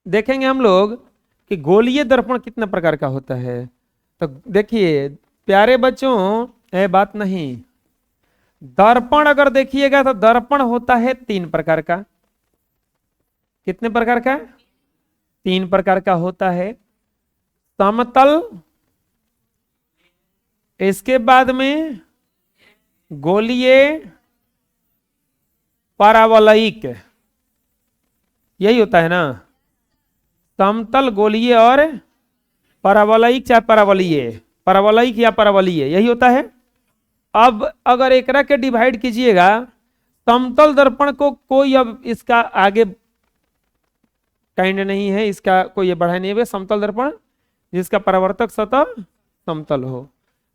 देखेंगे हम लोग कि गोलीय दर्पण कितने प्रकार का होता है। तो देखिए प्यारे बच्चों, ये बात नहीं, दर्पण अगर देखिएगा तो दर्पण होता है 3 प्रकार का। कितने प्रकार का? 3 प्रकार का होता है। समतल, इसके बाद में गोलीय, परावलयिक, यही होता है ना। समतल, गोलीय और परावलयिक, चाहे परावलीय, परावलयिक या परावलीय, यही होता है। अब अगर एकरा के डिवाइड कीजिएगा, समतल दर्पण को कोई अब इसका आगे काइंड नहीं है, इसका कोई बढ़ा नहीं है। समतल दर्पण जिसका परावर्तक सतह समतल हो।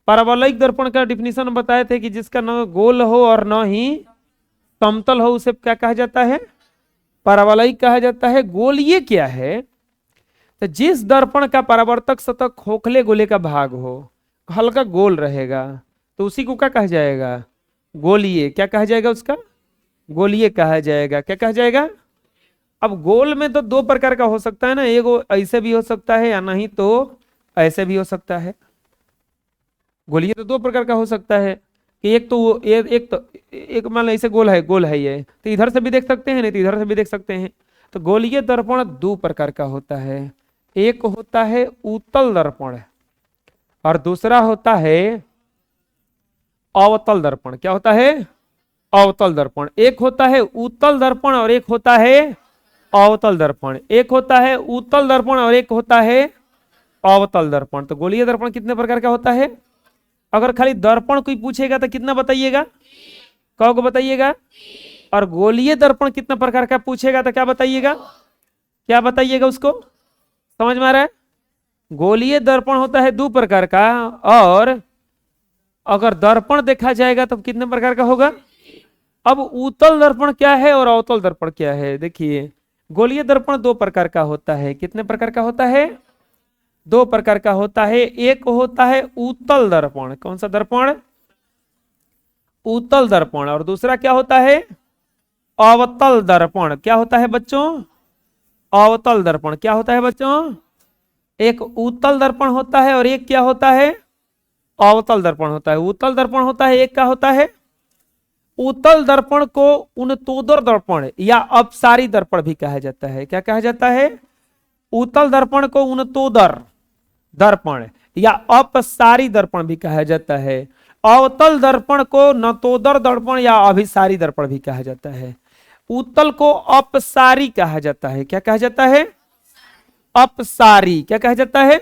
परावलयिक दर्पण का डिफिनीशन बताए थे कि जिसका न गोल हो और न ही समतल हो, उसे क्या कहा जाता है? परावलयिक कहा जाता है। गोलीय क्या है? तो जिस दर्पण का परावर्तक सतह खोखले गोले का भाग हो, हल्का गोल रहेगा, तो उसी को क्या कहा जाएगा? गोलीय। क्या कहा जाएगा उसका? गोलीय कहा जाएगा। क्या कहा जाएगा? अब गोल में तो 2 प्रकार का हो सकता है ना, एक ऐसे भी हो सकता है या नहीं तो ऐसे भी हो सकता है। गोलीय तो 2 प्रकार का हो सकता है कि एक तो एक मान लो ऐसे गोल है ये, तो इधर से भी देख सकते हैं, नहीं तो इधर से भी देख सकते हैं। तो गोलीय दर्पण 2 प्रकार का होता है। एक होता है उत्तल दर्पण और दूसरा होता है अवतल दर्पण। क्या होता है? अवतल दर्पण। एक होता है उत्तल दर्पण और एक होता है अवतल दर्पण। एक होता है उत्तल दर्पण और एक होता है अवतल दर्पण। तो गोलीय दर्पण कितने प्रकार का होता है? अगर खाली दर्पण कोई पूछेगा तो कितना बताइएगा? कौ को बताइएगा? और गोलीय दर्पण कितना प्रकार का पूछेगा तो क्या बताइएगा? क्या बताइएगा उसको? समझ में आ रहा है? गोलीय दर्पण होता है 2 प्रकार का, और अगर दर्पण देखा जाएगा तो कितने प्रकार का होगा? अब उत्तल दर्पण क्या है और अवतल दर्पण क्या है? देखिए गोलीय दर्पण 2 प्रकार का होता है। कितने प्रकार का होता है? 2 प्रकार का होता है। एक होता है उत्तल दर्पण। कौन सा दर्पण? उत्तल दर्पण। और दूसरा क्या होता है? अवतल दर्पण। क्या होता है बच्चों? अवतल दर्पण। क्या होता है बच्चों? एक उत्तल दर्पण होता है और एक क्या होता है? अवतल दर्पण होता है। उत्तल दर्पण होता है, एक क्या होता है? उत्तल दर्पण को उनतोदर दर्पण या अपसारी दर्पण भी कहा जाता है। क्या कहा जाता है? उत्तल दर्पण को उनतोदर दर्पण या अपसारी दर्पण भी कहा जाता है। अवतल दर्पण को नतोदर दर्पण या अभिसारी दर्पण भी कहा जाता है। उत्तल को अपसारी कहा जाता है। क्या कहा जाता है? अपसारी। क्या कहा जाता है?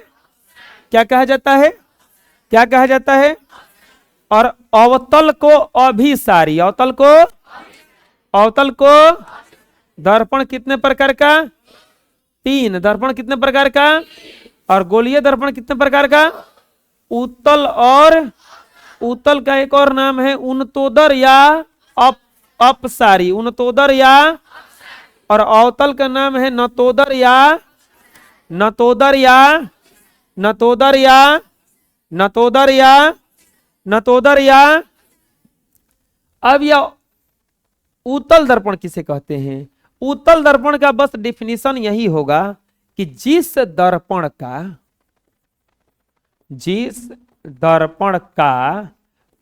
क्या कहा जाता है? क्या कहा जाता है? और अवतल को अभिसारी। अवतल को दर्पण कितने प्रकार का? 3। दर्पण कितने प्रकार का? और गोलीय दर्पण कितने प्रकार का? उत्तल, और उत्तल का एक और नाम है उनतोदर या अपसारी। उनतोदर या, और अवतल का नाम है नतोदर या नतोदर या नतोदर या नतोदर या नतोदर या। अब यह उत्तल दर्पण किसे कहते हैं? उत्तल दर्पण का बस डिफिनीशन यही होगा कि जिस दर्पण का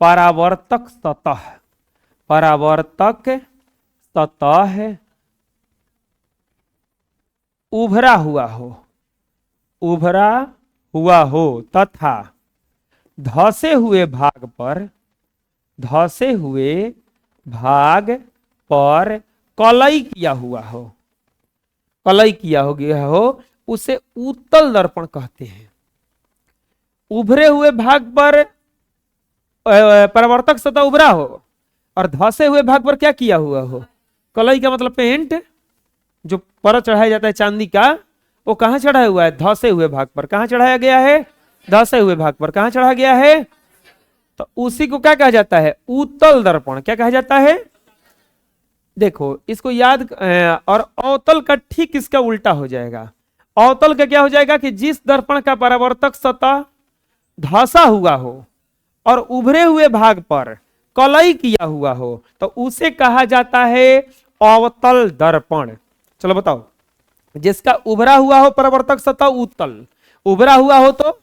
परावर्तक सतह उभरा हुआ हो तथा धसे हुए भाग पर कलई किया गया हो, उसे उत्तल दर्पण कहते हैं। उभरे हुए भाग पर परावर्तक सतह उभरा हो और धसे हुए भाग पर क्या किया हुआ हो? कलई का मतलब पेंट, जो पर चढ़ाया जाता है चांदी का, वो कहां चढ़ाया हुआ है? धसे हुए भाग पर। कहां चढ़ाया गया है? धसे हुए भाग पर। कहां चढ़ा गया है? तो उसी को क्या कहा जाता है? उत्तल दर्पण। क्या कहा जाता है? देखो इसको याद। और अवतल का ठीक इसका उल्टा हो जाएगा। अवतल का क्या हो जाएगा कि जिस दर्पण का परावर्तक सतह धसा हुआ हो और उभरे हुए भाग पर कलई किया हुआ हो, तो उसे कहा जाता है अवतल दर्पण। चलो बताओ, जिसका उभरा हुआ हो परावर्तक सतह उत्तल, उभरा हुआ हो तो,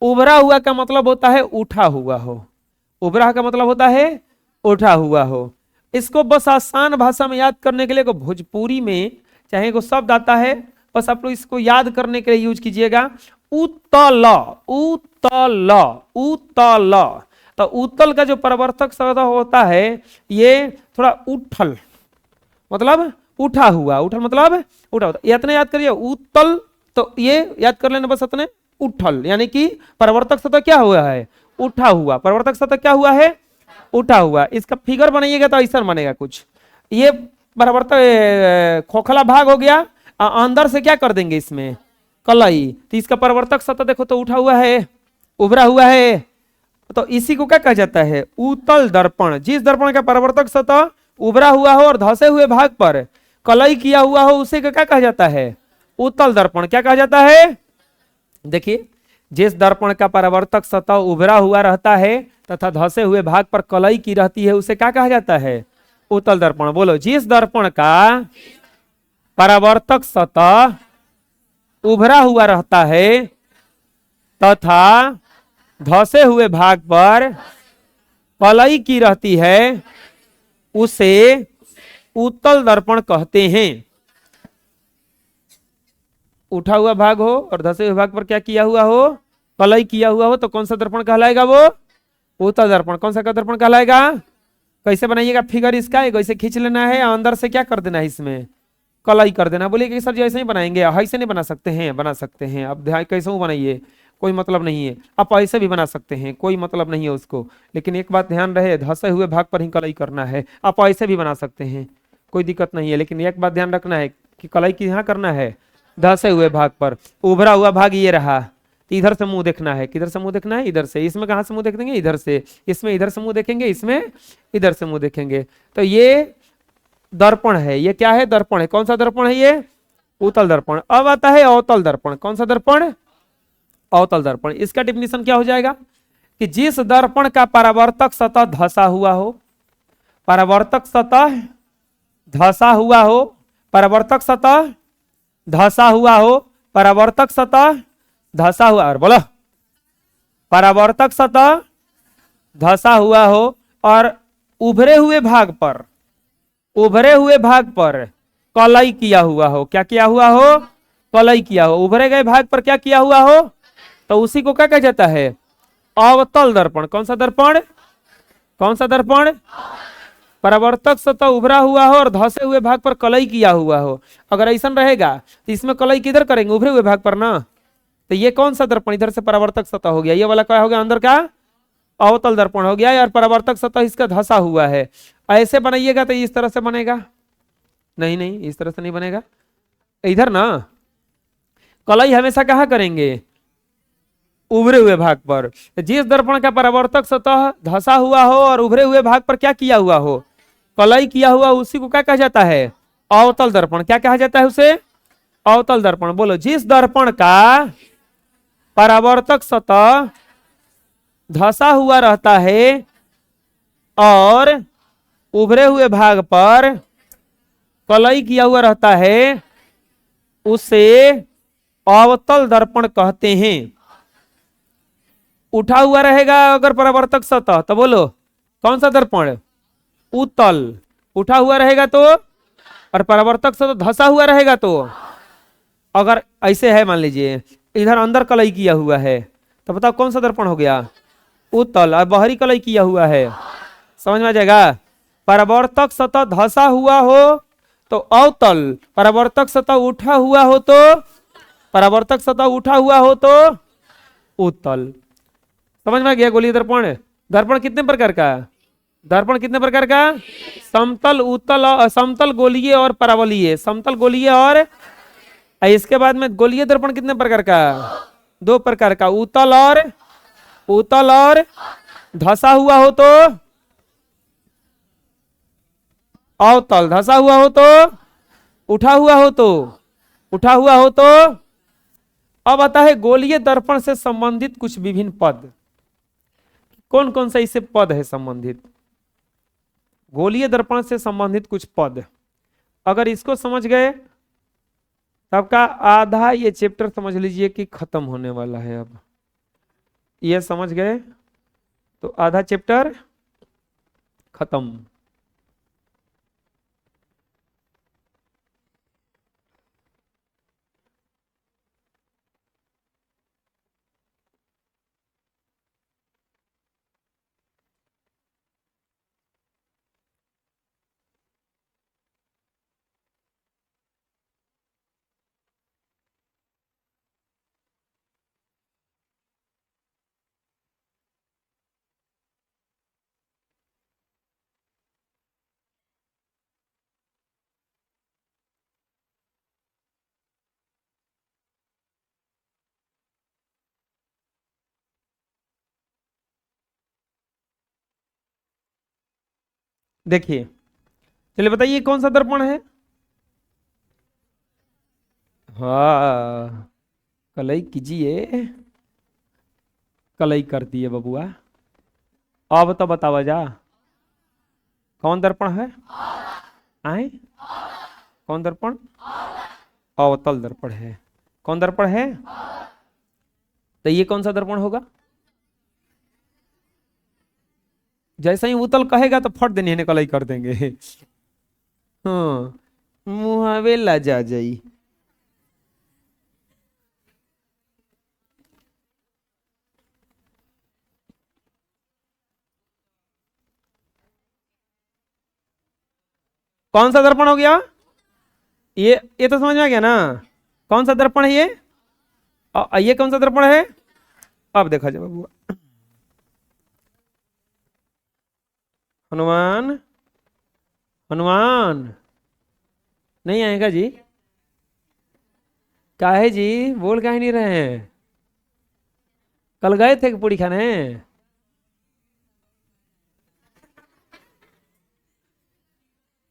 उभरा हुआ का मतलब होता है उठा हुआ हो, उभरा का मतलब होता है उठा हुआ हो। इसको बस आसान भाषा में याद करने के लिए भोजपुरी में चाहे को शब्द आता है, बस आप लोग इसको याद करने के लिए यूज कीजिएगा, उत्तल, उत्तल, उत्तल। तो उत्तल का जो परावर्तक सतह होता है ये थोड़ा उठल, मतलब उठा हुआ, उठल मतलब उठा हुआ, इतने याद करिए उत्तल, तो ये याद कर लेना बस इतने, उठल यानी कि परावर्तक सतह क्या हुआ है, उठा हुआ, परावर्तक सतह क्या हुआ है, उठा हुआ। इसका फिगर बनाइएगा तो ऐसा बनेगा कुछ, ये परावर्तक खोखला भाग हो गया, अंदर से क्या कर देंगे इसमें कलाई, तो इसका परावर्तक सतह देखो तो उठा हुआ है, उभरा हुआ है, तो इसी को क्या कहा जाता है, उत्तल दर्पण। जिस दर्पण का परावर्तक सतह उभरा हुआ हो और धंसे हुए भाग पर कलई किया हुआ हो उसे क्या कहा जाता है, उत्तल दर्पण। क्या कहा जाता है, देखिए जिस दर्पण का परावर्तक सतह उभरा हुआ रहता है तथा धंसे हुए भाग पर कलई की रहती है उसे क्या कहा जाता है, उत्तल दर्पण। बोलो, जिस दर्पण का परावर्तक सतह उभरा हुआ रहता है तथा धंसे हुए भाग पर कलई की रहती है उसे उत्तल दर्पण कहते हैं। उठा हुआ भाग हो और धंसे हुए भाग पर क्या किया हुआ हो, कलई किया हुआ हो, तो कौन सा दर्पण कहलाएगा, वो उत्तल दर्पण। कौन सा का दर्पण कहलाएगा, कैसे बनाइएगा फिगर इसका, ऐसे खींच लेना है, अंदर से क्या कर देना है, इसमें कलई कर देना। बोलिए कि सर जी ऐसे ही बनाएंगे, ऐसे नहीं बना सकते हैं, बना सकते हैं, अब ध्यान कैसे बनाइए, कोई मतलब नहीं है, आप ऐसे भी बना सकते हैं, कोई मतलब नहीं है उसको, लेकिन एक बात ध्यान रहे, धंसे हुए भाग पर ही कलई करना है। आप ऐसे भी बना सकते हैं, कोई दिक्कत नहीं है, लेकिन एक बात ध्यान रखना है कि कलई की यहाँ करना है धंसे हुए भाग पर। उभरा हुआ भाग ये रहा, तो इधर से मुंह देखना है, किधर से मुंह देखना है, इधर से। इसमें कहां से मुंह देख देंगे, इधर से। इसमें इधर से मुंह देखेंगे, इसमें इधर से मुंह देखेंगे। तो ये दर्पण है, ये क्या है, दर्पण है। कौन सा दर्पण है, ये उत्तल दर्पण। अब आता है अवतल दर्पण। कौन सा दर्पण, अवतल दर्पण। इसका डिफिनेशन क्या हो जाएगा कि जिस दर्पण का परावर्तक सतह धंसा हुआ हो, परावर्तक सतह धंसा हुआ हो, परावर्तक सतह धंसा हुआ हो, परावर्तक सतह धंसा हुआ, और बोलो परावर्तक सतह धंसा हुआ हो और उभरे हुए भाग पर, उभरे हुए भाग पर कलई किया हुआ हो। क्या किया हुआ हो, कलई किया हो, उभरे गए भाग पर क्या किया हुआ हो, तो उसी को क्या कहा जाता है, अवतल दर्पण। कौन सा दर्पण, कौन सा दर्पण, परावर्तक सतह उभरा हुआ हो और धंसे हुए भाग पर कलई किया हुआ हो। अगर ऐसा रहेगा तो इसमें कलई किधर करेंगे, उभरे हुए भाग पर ना। तो ये कौन सा दर्पण, इधर से परावर्तक सतह हो गया, ये वाला क्या हो गया, अंदर का अवतल दर्पण हो गया यार, परावर्तक सतह इसका धंसा हुआ है। ऐसे बनाइएगा तो इस तरह से बनेगा, नहीं नहीं इस तरह से नहीं बनेगा, इधर ना कलई हमेशा कहा करेंगे, उभरे हुए भाग पर। जिस दर्पण का परावर्तक सतह धंसा हुआ हो और उभरे हुए भाग पर क्या किया हुआ हो, कलई किया हुआ, उसी को क्या कहा जाता है, अवतल दर्पण। क्या कहा जाता है उसे, अवतल दर्पण। बोलो, जिस दर्पण का परावर्तक सतह धंसा हुआ रहता है और उभरे हुए भाग पर कलई किया हुआ रहता है उसे अवतल दर्पण कहते हैं। उठा हुआ रहेगा अगर परावर्तक सतह तो बोलो कौन सा दर्पण, उत्तल। उठा हुआ रहेगा तो, और परावर्तक सतह धंसा हुआ रहेगा तो, अगर ऐसे है मान लीजिए इधर अंदर कलई किया हुआ है तो बताओ कौन सा दर्पण हो गया, उत्तल। और बाहरी कलई किया हुआ है, समझ में आ जाएगा। परावर्तक सतह धंसा हुआ हो तो अवतल, परावर्तक सतह उठा हुआ हो तो, परावर्तक सतह उठा हुआ हो तो उत्तल। समझ में आ गया। गोलीय दर्पण, दर्पण कितने प्रकार का, दर्पण कितने प्रकार का, समतल, उत्तल, समतल, गोलीय और परावलीय। समतल, गोलीय और इसके बाद में गोलीय दर्पण कितने प्रकार का, दो प्रकार का, उत्तल और, उत्तल और धंसा हुआ हो तो अवतल, धंसा हुआ हो तो, उठा हुआ हो तो, उठा हुआ हो तो। अब आता है गोलीय दर्पण से संबंधित कुछ विभिन्न पद। कौन कौन सा इससे पद है संबंधित, गोलीय दर्पण से संबंधित कुछ पद। अगर इसको समझ गए तो आपका आधा ये चैप्टर समझ लीजिए कि खत्म होने वाला है। अब ये समझ गए तो आधा चैप्टर खत्म। देखिए, चलिए बताइए कौन सा दर्पण है। हाँ, कलई कीजिए, कलई कर दिए बबुआ। अब तो बतावा जा, कौन दर्पण है? आए, कौन दर्पण? अवतल दर्पण है। कौन दर्पण है? तो ये कौन सा दर्पण होगा? जैसा ही उतल कहेगा तो फट देनी है, कलई कर देंगे। हाँ, मुहावे ला जा जाई। कौन सा दर्पण हो गया? ये तो समझ में आ गया ना, कौन सा दर्पण है ये? ये कौन सा दर्पण है? अब देखा जाए बबुआ, हनुमान, हनुमान नहीं आएगा जी? काहे जी, बोल काहे नहीं रहे हैं? कल गए थे कि पूरी खाने?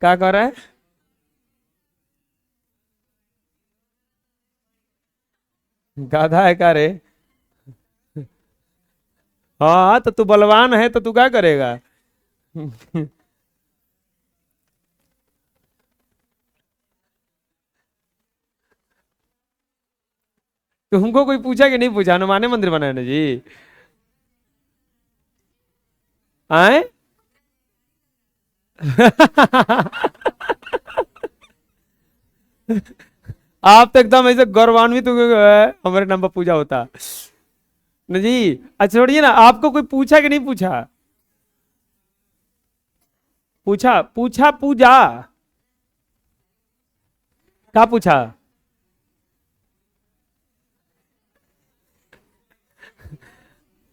क्या कर रहा है? गाधा है का रे? हाँ, तो तू बलवान है तो तू क्या करेगा? तुमको कोई पूछा कि नहीं पूछा? हनुमान मंदिर बनाया ना जी? आए? आप तो एकदम ऐसे गौरवान्वित हो गए, हमारे नाम पर पूजा होता न जी। अच्छा छोड़िए ना, आपको कोई पूछा कि नहीं पूछा? पूछा, पूछा, पूजा क्या पूछा?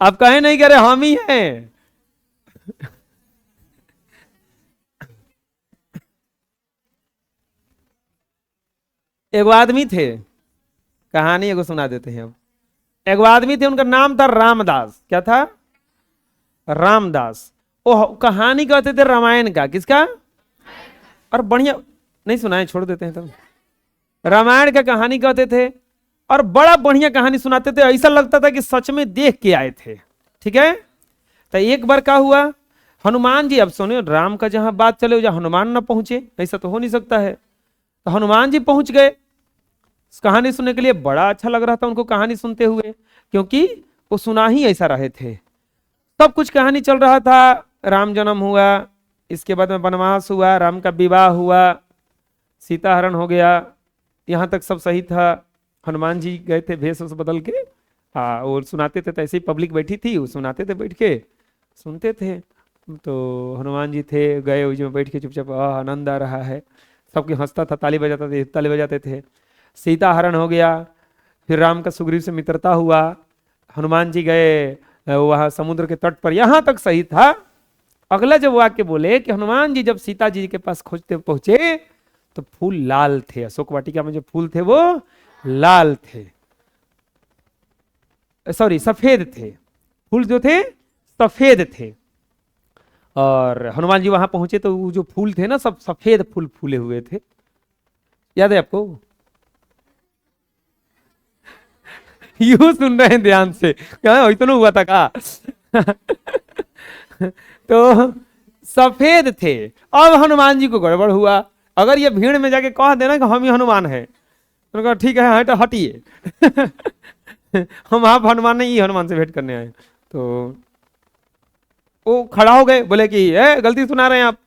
आप कहे नहीं कह रहे, हम ही हैं। एगो आदमी थे, कहानी एगो सुना देते हैं अब। एगो आदमी थे, उनका नाम था रामदास। क्या था? रामदास। ओ कहानी कहते थे रामायण का। किसका? और बढ़िया, नहीं सुनाए, छोड़ देते हैं तब। रामायण का कहानी कहते थे और बड़ा बढ़िया कहानी सुनाते थे, ऐसा लगता था कि सच में देख के आए थे। ठीक है। तो एक बार क्या हुआ, हनुमान जी, अब सुनो, राम का जहां बात चले जहां हनुमान ना पहुंचे, ऐसा तो हो नहीं सकता है। तो हनुमान जी पहुंच गए कहानी सुनने के लिए। बड़ा अच्छा लग रहा था उनको कहानी सुनते हुए, क्योंकि वो सुना ही ऐसा रहे थे। सब कुछ कहानी चल रहा था। राम जन्म हुआ, इसके बाद में वनवास हुआ, राम का विवाह हुआ, सीता हरण हो गया, यहाँ तक सब सही था। हनुमान जी गए थे भेष वेष बदल के, हाँ, और सुनाते थे। तो ऐसे ही पब्लिक बैठी थी, वो सुनाते थे, बैठ के सुनते थे। तो हनुमान जी थे, गए उस में बैठ के चुपचाप, आनंद आ रहा है, सबके हंसता था, ताली बजाता थे, ताली बजाते थे। सीता हरण हो गया, फिर राम का सुग्रीव से मित्रता हुआ, हनुमान जी गए वहां समुद्र के तट पर, यहां तक सही था। अगला जब वाक्य बोले कि हनुमान जी जब सीता जी के पास खोजते पहुंचे तो फूल लाल थे, अशोक वाटिका में जो फूल थे वो लाल थे, सॉरी सफेद थे, फूल जो थे सफेद थे। और हनुमान जी वहां पहुंचे तो वो जो फूल थे ना, सब सफेद फूल फूले हुए थे। याद है आपको? यू सुन रहे हैं ध्यान से, क्या इतना हुआ था का? तो सफेद थे। अब हनुमान जी को गड़बड़ हुआ, अगर ये भीड़ में जाके कह देना कि हम ही हनुमान हैं उन्होंने कहा ठीक है, हट हटिए। हम आप हनुमान नहीं, हनुमान से भेंट करने आए। तो वो खड़ा हो गए, बोले कि गलती सुना रहे हैं आप,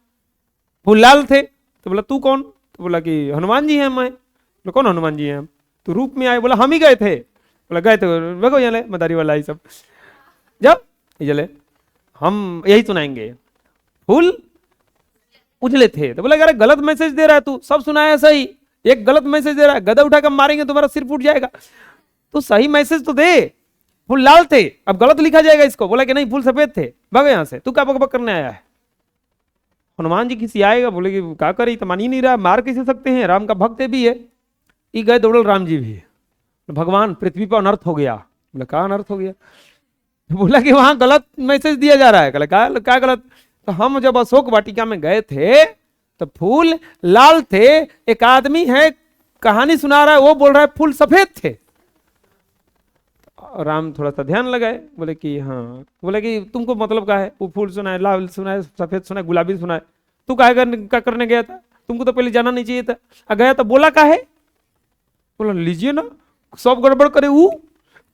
फूल लाल थे। तो बोला तू कौन? तो बोला कि हनुमान जी हैं मैं। बोला कौन हनुमान जी हैं हम? तो रूप में आए। बोला हम ही गए थे। बोला गए थे, देखो ये मदारी वाला ही सब, जब ये चले हम यही सुनाएंगे, फूल उजले थे। तो बोला यार गलत मैसेज दे रहा है तू, सब सुनाया सही, एक गलत मैसेज दे रहा है, गदा उठाकर मारेंगे तुम्हारा सिर फूट जाएगा। तो सही मैसेज तो दे, फूल लाल थे, अब गलत लिखा जाएगा इसको। बोला कि नहीं फूल सफेद थे, भागो यहां से, तू क्या बकबक करने आया है? हनुमान जी किसी आएगा, बोले कि क्या करे, तो मान ही नहीं रहा, मार कैसे सकते हैं, राम का भक्त भी है। ये गए दौड़ल राम जी भी, भगवान पृथ्वी पर अनर्थ हो गया। बोला कहा अनर्थ हो गया? बोला कि वहां गलत मैसेज दिया जा रहा है। कहला क्या गलत? तो हम जब अशोक वाटिका में गए थे तो फूल लाल थे, एक आदमी है कहानी सुना रहा है, वो बोल रहा है फूल सफेद थे। राम थोड़ा सा ध्यान लगाए, बोले कि हाँ। बोले कि तुमको मतलब क्या है, वो फूल सुना है, लाल सुना है, सफेद सुना है, गुलाबी सुना है, तू क्या करने गया था? तुमको तो पहले जाना नहीं चाहिए था। गया तो बोला क्या है? बोला लीजिए ना, सब गड़बड़ करे वो,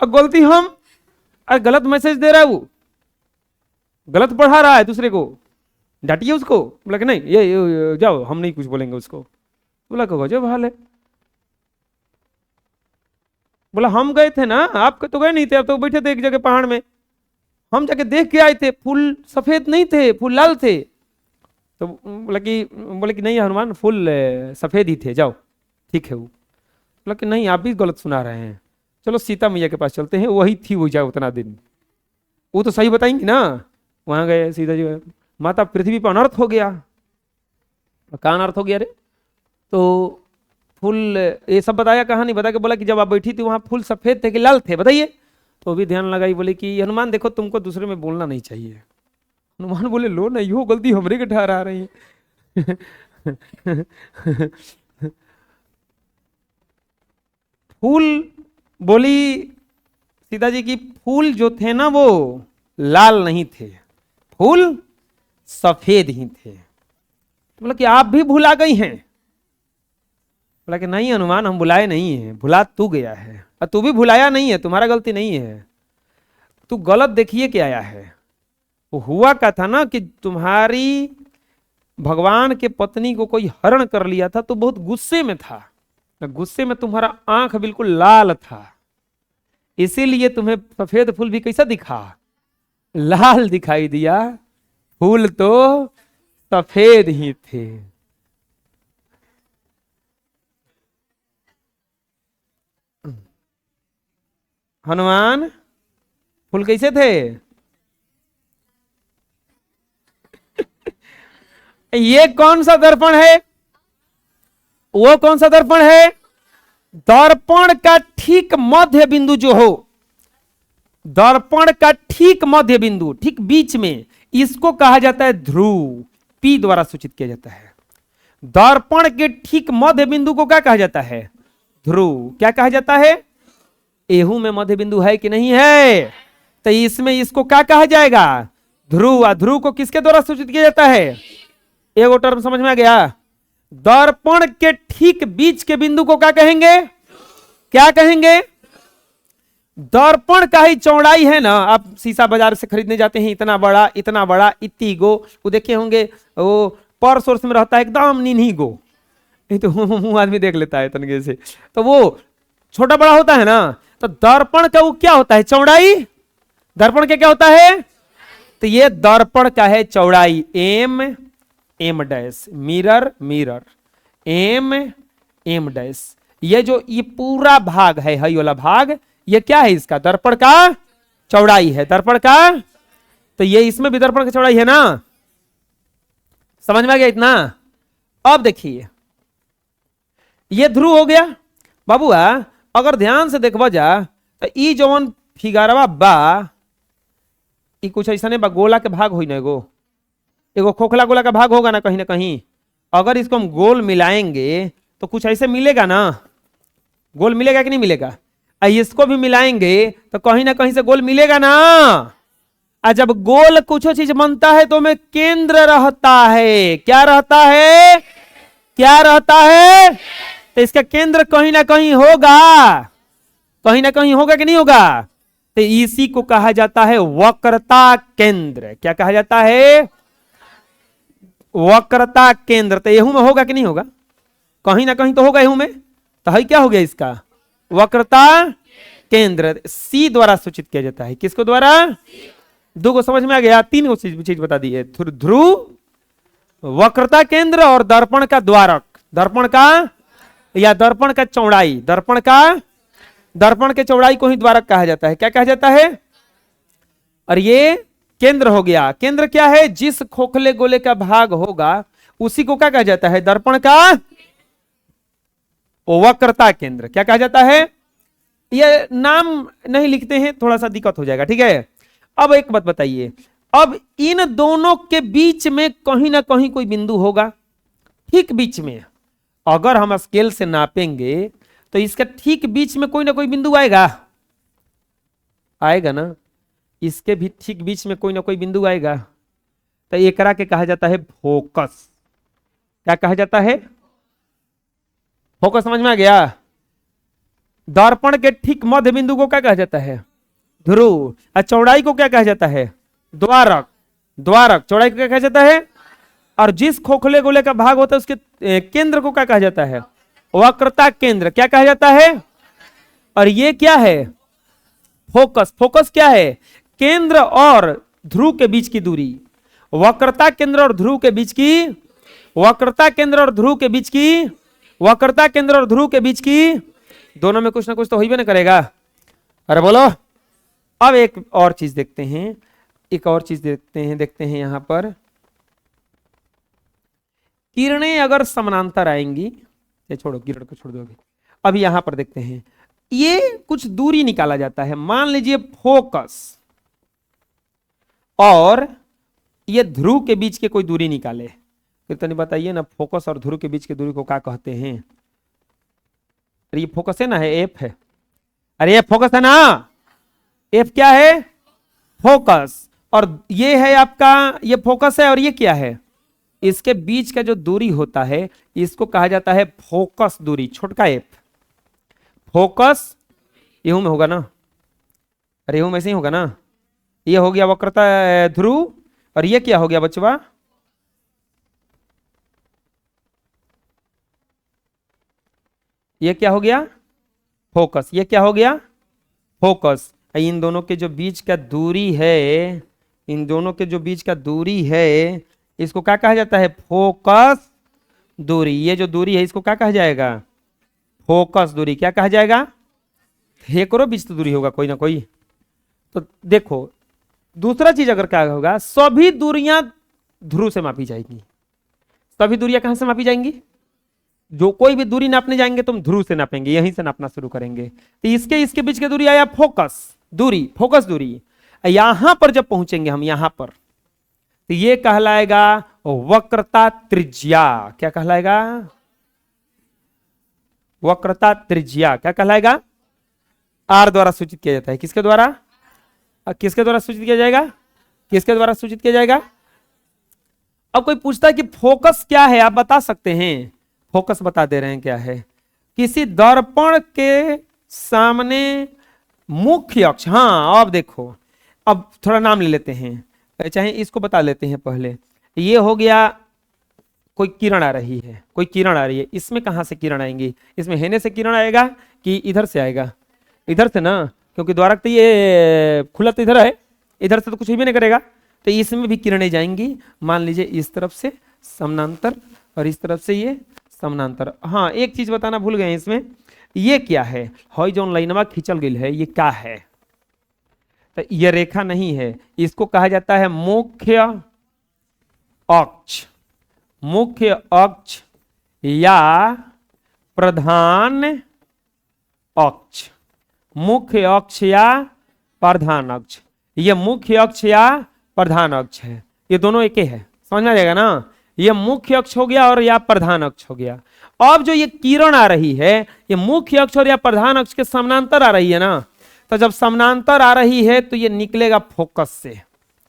और गलती हम, और गलत मैसेज दे रहा है वो, गलत पढ़ा रहा है दूसरे को, डांटिए उसको। बोला कि नहीं ये जाओ, हम नहीं कुछ बोलेंगे उसको। बोला कहो गजब हाल है। बोला हम गए थे ना, आप तो गए नहीं थे, आप तो बैठे थे एक जगह पहाड़ में, हम जाके देख के आए थे, फूल सफेद नहीं थे, फूल लाल थे। तो बोले कि नहीं हनुमान, फूल सफेद ही थे, जाओ ठीक है। वो बोला कि नहीं आप भी गलत सुना रहे हैं, चलो सीता मैया के पास चलते हैं, वही थी वो जाए उतना दिन, वो तो सही बताएंगी ना। वहां गए, सीता जी, माता पृथ्वी पर अनर्थ हो गया। कहाँ अनर्थ हो गया रे? तो फूल ये सब बताया, कहानी बता के बोला कि जब आप बैठी थी वहां फूल सफेद थे कि लाल थे, बताइए। तो भी ध्यान लगाई, बोले कि हनुमान देखो तुमको दूसरे में बोलना नहीं चाहिए। हनुमान बोले लो नहीं हो गलती हमरे के ठहरा रही है। फूल बोली सीता जी की, फूल जो थे ना वो लाल नहीं थे, फूल सफेद ही थे। बोला कि आप भी भुला गई हैं? बोला कि नहीं हनुमान हम भुलाए नहीं है, भुला तू गया है, और तू भी भुलाया नहीं है, तुम्हारा गलती नहीं है, तू गलत देखिए क्या आया है। वो हुआ क्या था ना कि तुम्हारी भगवान के पत्नी को कोई हरण कर लिया था, तो बहुत गुस्से में था, गुस्से में तुम्हारा आंख बिल्कुल लाल था, इसीलिए तुम्हें सफेद फूल भी कैसा दिखा, लाल दिखाई दिया, फूल तो सफेद ही थे। हनुमान फूल कैसे थे? ये कौन सा दर्पण है? वो कौन सा दर्पण है? दर्पण का ठीक मध्य बिंदु जो हो, दर्पण का ठीक मध्य बिंदु, ठीक बीच में, इसको कहा जाता है ध्रुव, पी द्वारा सूचित किया जाता है। दर्पण के ठीक मध्य बिंदु को क्या कहा जाता है? ध्रुव। क्या कहा जाता है? एहू में मध्य बिंदु है कि नहीं है? तो इसमें इसको क्या कहा जाएगा? ध्रुव। ध्रुव को किसके द्वारा सूचित किया जाता है? एक टर्म समझ में आ गया? दर्पण के ठीक बीच के बिंदु को क्या कहेंगे? क्या कहेंगे? दर्पण का ही चौड़ाई है ना, आप शीशा बाजार से खरीदने जाते हैं, इतना बड़ा इतना बड़ा, इतनी गो, वो देखे होंगे, वो पर्स वर्स में रहता है एकदम नीनी गो, नहीं तो मुंह आदमी देख लेता है तनगे से, तो वो छोटा बड़ा होता है ना। तो दर्पण का वो क्या होता है? चौड़ाई। दर्पण के क्या होता है? तो ये दर्पण का है चौड़ाई, M M dash, mirror mirror, M M dash. ये जो ये पूरा भाग है, हई वाला भाग, ये क्या है? इसका दर्पण का चौड़ाई है, दर्पण का। तो ये इसमें भी दर्पण की चौड़ाई है ना, समझ में आ गया इतना? अब देखिए ये ध्रुव हो गया बाबूआ। अगर ध्यान से देखबा जा तो ई जवन फिगरवा बा, ई कुछ ऐसा नहीं बा, गोला के भाग होई ना, एगो खोखला गोला का भाग होगा ना कहीं। अगर इसको हम गोल मिलाएंगे तो कुछ ऐसे मिलेगा ना, गोल मिलेगा कि नहीं मिलेगा? इसको भी मिलाएंगे तो कहीं ना कहीं से गोल मिलेगा ना। और जब गोल कुछ चीज बनता है तो में केंद्र रहता है। क्या रहता है? क्या रहता है? तो इसका केंद्र कहीं ना कहीं होगा, कहीं ना कहीं होगा कि नहीं होगा? तो इसी को कहा जाता है वक्रता केंद्र। क्या कहा जाता है? वक्रता केंद्र। तो एहू में होगा कि नहीं होगा? कहीं ना कहीं तो होगा एहू में। तो है क्या हो गया इसका? वक्रता केंद्र। सी द्वारा सूचित किया जाता है। किसको द्वारा? दो को समझ में आ गया? तीन को चीज बता दी है। ध्रुव, वक्रता केंद्र और दर्पण का द्वारक। दर्पण का या दर्पण का चौड़ाई, दर्पण का, दर्पण के चौड़ाई को ही द्वारक कहा जाता है। क्या कहा जाता है? और ये केंद्र हो गया। केंद्र क्या है? जिस खोखले गोले का भाग होगा उसी को क्या कहा जाता है? दर्पण का वक्रता केंद्र। क्या कहा जाता है? ये नाम नहीं लिखते हैं, थोड़ा सा दिक्कत हो जाएगा, ठीक है। अब एक बात बताइए, अब इन दोनों के बीच में कहीं ना कहीं कोई बिंदु होगा, ठीक बीच में। अगर हम स्केल से नापेंगे तो इसका ठीक बीच में कोई ना कोई बिंदु आएगा, आएगा ना? इसके भी ठीक बीच में कोई ना कोई बिंदु आएगा। तो एकरा के कहा जाता है फोकस। क्या कहा जाता है? फोकस। समझ में आ गया? दर्पण के ठीक मध्य बिंदु को क्या कहा जाता है? ध्रुव। और चौड़ाई को क्या कहा जाता है? द्वारक। द्वारक चौड़ाई को क्या कहा जाता है? और जिस खोखले गोले का भाग होता है उसके केंद्र को क्या कहा जाता है? वक्रता केंद्र। क्या कहा जाता है? और ये क्या है? फोकस। फोकस क्या है? केंद्र और ध्रुव के बीच की दूरी। वक्रता केंद्र और ध्रुव के बीच की, वक्रता केंद्र और ध्रुव के बीच की, वक्रता केंद्र और ध्रुव के बीच की, दोनों में कुछ ना कुछ तो हो ही ना करेगा। अरे बोलो। अब एक और चीज देखते हैं, एक और चीज देखते हैं यहां पर। किरणें अगर समानांतर आएंगी, ये छोड़ो, किरण को छोड़ दो अभी। अब यहां पर देखते हैं, ये कुछ दूरी निकाला जाता है। मान लीजिए फोकस और ये ध्रुव के बीच के कोई दूरी निकाले, फिर तो नहीं बताइए ना, फोकस और ध्रुव के बीच की दूरी को क्या कहते हैं? अरे ये फोकस है ना, है एफ है। अरे ये फोकस है ना, एफ क्या है? फोकस। और ये है आपका, ये फोकस है और ये क्या है? इसके बीच का जो दूरी होता है इसको कहा जाता है फोकस दूरी, छोटका एफ। फोकस यूं में होगा ना? अरे यूं में ऐसे ही होगा ना? ये हो गया वक्रता ध्रुव, और ये क्या हो गया बचवा? ये क्या हो गया? फोकस। ये क्या हो गया? फोकस। इन दोनों के जो बीच का दूरी है, इन दोनों के जो बीच का दूरी है इसको क्या कहा जाता है? फोकस दूरी। ये जो दूरी है इसको क्या कहा जाएगा? फोकस दूरी। क्या कहा जाएगा? हेकरो बीच तो दूरी होगा कोई ना कोई। तो देखो, दूसरा चीज अगर क्या होगा, सभी दूरियां ध्रुव से मापी जाएंगी। सभी दूरियां कहां से मापी जाएंगी? जो कोई भी दूरी नापने जाएंगे तुम ध्रुव से नापेंगे, यहीं से नापना शुरू करेंगे। तो इसके बीच की दूरी आया फोकस दूरी, फोकस दूरी। यहां पर जब पहुंचेंगे हम यहां पर, तो ये कहलाएगा वक्रता त्रिज्या। क्या कहलाएगा? वक्रता त्रिज्या। क्या कहलाएगा? आर द्वारा सूचित किया जाता है। किसके द्वारा? किसके द्वारा सूचित किया जाएगा? किसके द्वारा सूचित किया जाएगा? अब कोई पूछता है कि फोकस क्या है, आप बता सकते हैं? फोकस बता दे रहे हैं क्या है। किसी दर्पण के सामने मुख्य अक्ष। हाँ अब देखो, अब थोड़ा नाम ले लेते हैं, चाहे इसको बता लेते हैं पहले। ये हो गया, कोई किरण आ रही है, कोई किरण आ रही है। इसमें कहां से किरण आएंगी? इसमें हेने से किरण आएगा कि इधर से आएगा? इधर से ना, क्योंकि द्वारक तो ये खुला तो इधर है, इधर से तो कुछ भी नहीं करेगा। तो इसमें भी किरणें जाएंगी। मान लीजिए इस तरफ से समानांतर और इस तरफ से ये समानांतर। हाँ एक चीज बताना भूल गए इसमें, ये क्या है? हॉरिजॉन्टल लाइनवा खींचल गई है, ये क्या है? तो ये रेखा नहीं है, इसको कहा जाता है मुख्य अक्ष। मुख्य अक्ष या प्रधान अक्ष। मुख्य अक्ष या प्रधान अक्ष। ये मुख्य अक्ष या प्रधान अक्ष है, ये दोनों एक ही है। समझ में आ जाएगा ना? ये मुख्य अक्ष हो गया और या प्रधान अक्ष हो गया। अब जो ये किरण आ रही है, ये मुख्य अक्ष और या प्रधान अक्ष के समानांतर आ रही है ना, तो जब समानांतर आ रही है तो ये निकलेगा फोकस से।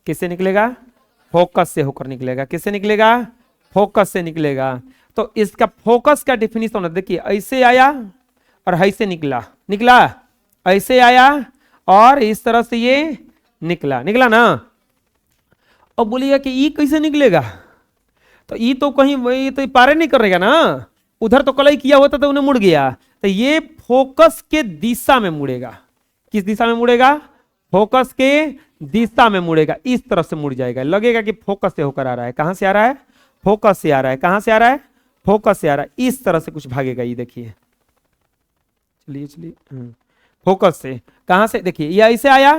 किससे निकलेगा? फोकस से होकर निकलेगा। किससे निकलेगा? फोकस से निकलेगा। तो इसका फोकस का डिफिनीशन होना, देखिए ऐसे आया और ऐसे निकला, निकला ऐसे आया और इस तरह से ये निकला, निकला ना। अब बोलिएगा कि ये कैसे निकलेगा, तो ये तो कहीं ये तो पारे नहीं करेगा ना, उधर तो कलई किया होता तो उन्हें मुड़ गया, तो ये फोकस के दिशा में मुड़ेगा। किस दिशा में मुड़ेगा, फोकस के दिशा में मुड़ेगा, इस तरफ से मुड़ जाएगा, लगेगा कि फोकस से होकर आ रहा है। कहां से आ रहा है, फोकस से आ रहा है। कहां से आ रहा है, फोकस से आ रहा है, इस तरह से कुछ भागेगा। ये देखिए, चलिए चलिए, फोकस से कहां से, देखिए ये ऐसे आया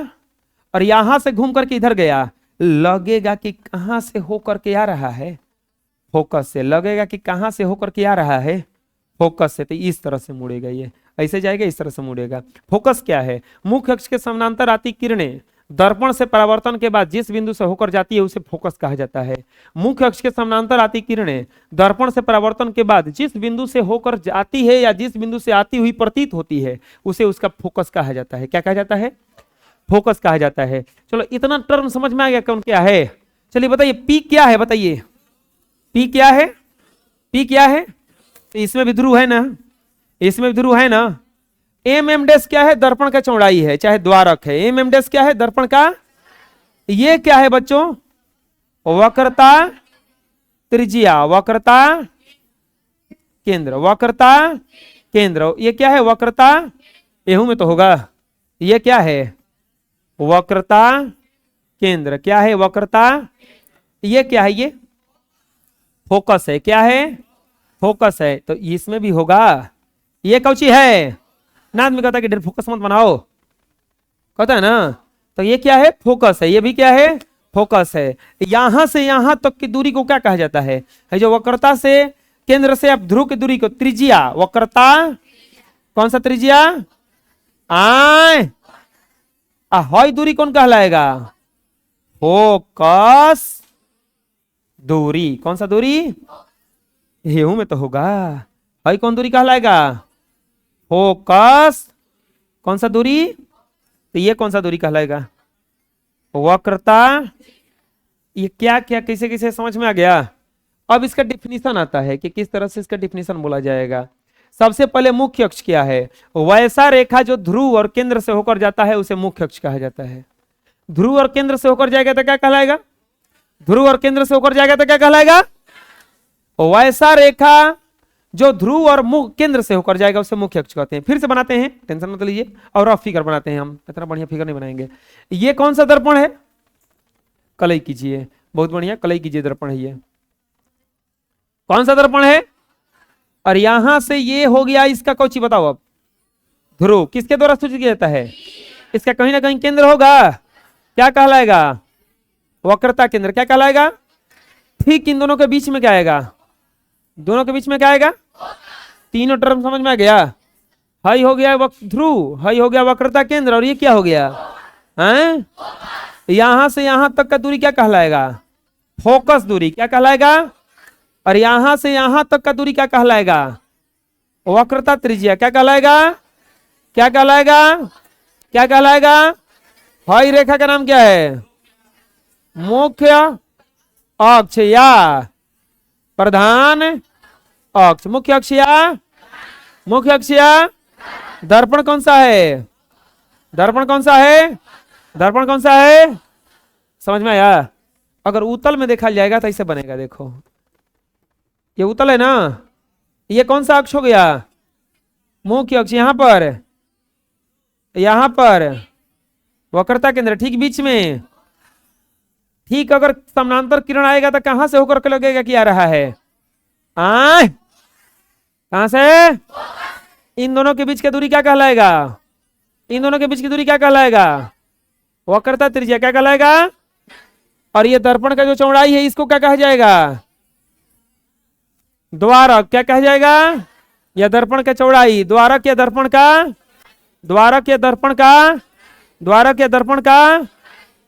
और यहां से घूम करके इधर गया, लगेगा कि कहां से होकर के आ रहा है, फोकस से। लगेगा कि कहां से होकर के आ रहा है, फोकस से। तो इस तरह से मुड़ेगा, ये ऐसे जाएगा, इस तरह से मुड़ेगा। फोकस क्या है, मुख्य अक्ष के समानांतर आती किरणें दर्पण से परावर्तन के बाद जिस बिंदु से होकर जाती है उसे फोकस कहा जाता है। मुख्य अक्ष के समानांतर आती किरणें दर्पण से परावर्तन के बाद जिस बिंदु से होकर जाती है या जिस बिंदु से आती हुई प्रतीत होती है उसे उसका फोकस कहा जाता है। क्या कहा जाता है, फोकस कहा जाता है। चलो इतना टर्म समझ में आ गया कौन क्या है। चलिए बताइए पी क्या है, बताइए पी क्या है, पी क्या है। इसमें भी ध्रुव है ना, इसमें भी ध्रुव है ना। एम एम डैश क्या है, दर्पण का चौड़ाई है चाहे द्वारक है। एम एम डैश क्या है, दर्पण का। ये क्या है बच्चों, वक्रता त्रिज्या, वक्रता केंद्र, वक्रता केंद्र। ये क्या है, वक्रता, एहू में तो होगा। ये क्या है, वक्रता केंद्र। क्या है, वक्रता। ये क्या है, ये फोकस है। क्या है, फोकस है। तो इसमें भी होगा। ये कौची है ना, आदमी कहता है कि फोकस मत बनाओ, कहता है ना। तो ये क्या है, फोकस है। ये भी क्या है, फोकस है। यहां से यहां तक की दूरी को क्या कहा जाता है जो वक्रता से केंद्र से अब ध्रुव की दूरी को त्रिज्या, वक्रता कौन सा त्रिज्या, आय हई दूरी कौन कहलाएगा, फोकस दूरी। कौन सा दूरी, हेहू में तो होगा। हई कौन दूरी कहलाएगा, फोकस कौन सा दूरी। तो ये कौन सा दूरी कहलाएगा, वक्रता। ये क्या क्या कैसे कैसे समझ में आ गया। अब इसका डिफिनीशन आता है कि किस तरह से इसका डिफिनीशन बोला जाएगा। सबसे पहले मुख्य अक्ष क्या है, वैसा रेखा जो ध्रुव और केंद्र से होकर जाता है उसे मुख्य अक्ष कहा जाता है। ध्रुव और केंद्र से होकर जाएगा तो क्या कहलाएगा, ध्रुव और केंद्र से होकर जाएगा तो क्या कहलाएगा, वैसा रेखा जो ध्रुव और केंद्र से होकर जाएगा उसे मुख्य अक्ष कहते हैं। फिर से बनाते हैं, टेंशन मत लीजिए, और रफ फिगर बनाते हैं हम, इतना बढ़िया फिगर नहीं बनाएंगे। ये कौन सा दर्पण है, कलई कीजिए, बहुत बढ़िया कलई कीजिए दर्पण है। ये कौन सा दर्पण है, और यहां से ये हो गया इसका कौची बताओ अब, ध्रुव। किसके द्वारा सूचित किया जाता है, इसका कहीं ना कहीं केंद्र होगा, क्या कहलाएगा, वक्रता केंद्र। क्या कहलाएगा, ठीक इन दोनों के बीच में क्या आएगा, दोनों के बीच में क्या आएगा, तीनों टर्म समझ में आ गया। हाई हो गया ध्रुव, हाई हो गया वक्रता केंद्र, और ये क्या हो गया हैं, यहां से यहां तक का दूरी क्या कहलाएगा, फोकस दूरी। क्या कहलाएगा, और यहां से यहां तक का दूरी क्या कहलाएगा, वक्रता त्रिज्या। क्या कहलाएगा, क्या कहलाएगा, क्या कहलाएगा। हाई रेखा का नाम क्या है, मुख्य अक्ष या प्रधान अक्ष। मुख्य अक्ष या, मुख्य अक्ष या दर्पण कौन सा है, दर्पण कौन सा है, दर्पण कौन सा है, समझ में आया। अगर उत्तल में देखा जाएगा तो ऐसे बनेगा, देखो ये उत्तल है ना, ये कौन सा अक्ष हो गया, मुख्य अक्ष। यहां पर वक्रता केंद्र ठीक बीच में। ठीक अगर समानांतर किरण आएगा तो कहां से होकर के लगेगा कि आ रहा है, कहां से, इन दोनों के बीच की दूरी क्या कहलाएगा, इन दोनों के बीच की दूरी क्या कहलाएगा, वक्रता त्रिज्या। क्या कहलाएगा, और ये दर्पण का जो चौड़ाई है इसको क्या कहा जाएगा, द्वारक। क्या कहा जाएगा, यह दर्पण का चौड़ाई, द्वारक या दर्पण का, द्वारक या दर्पण का, द्वारक या दर्पण का,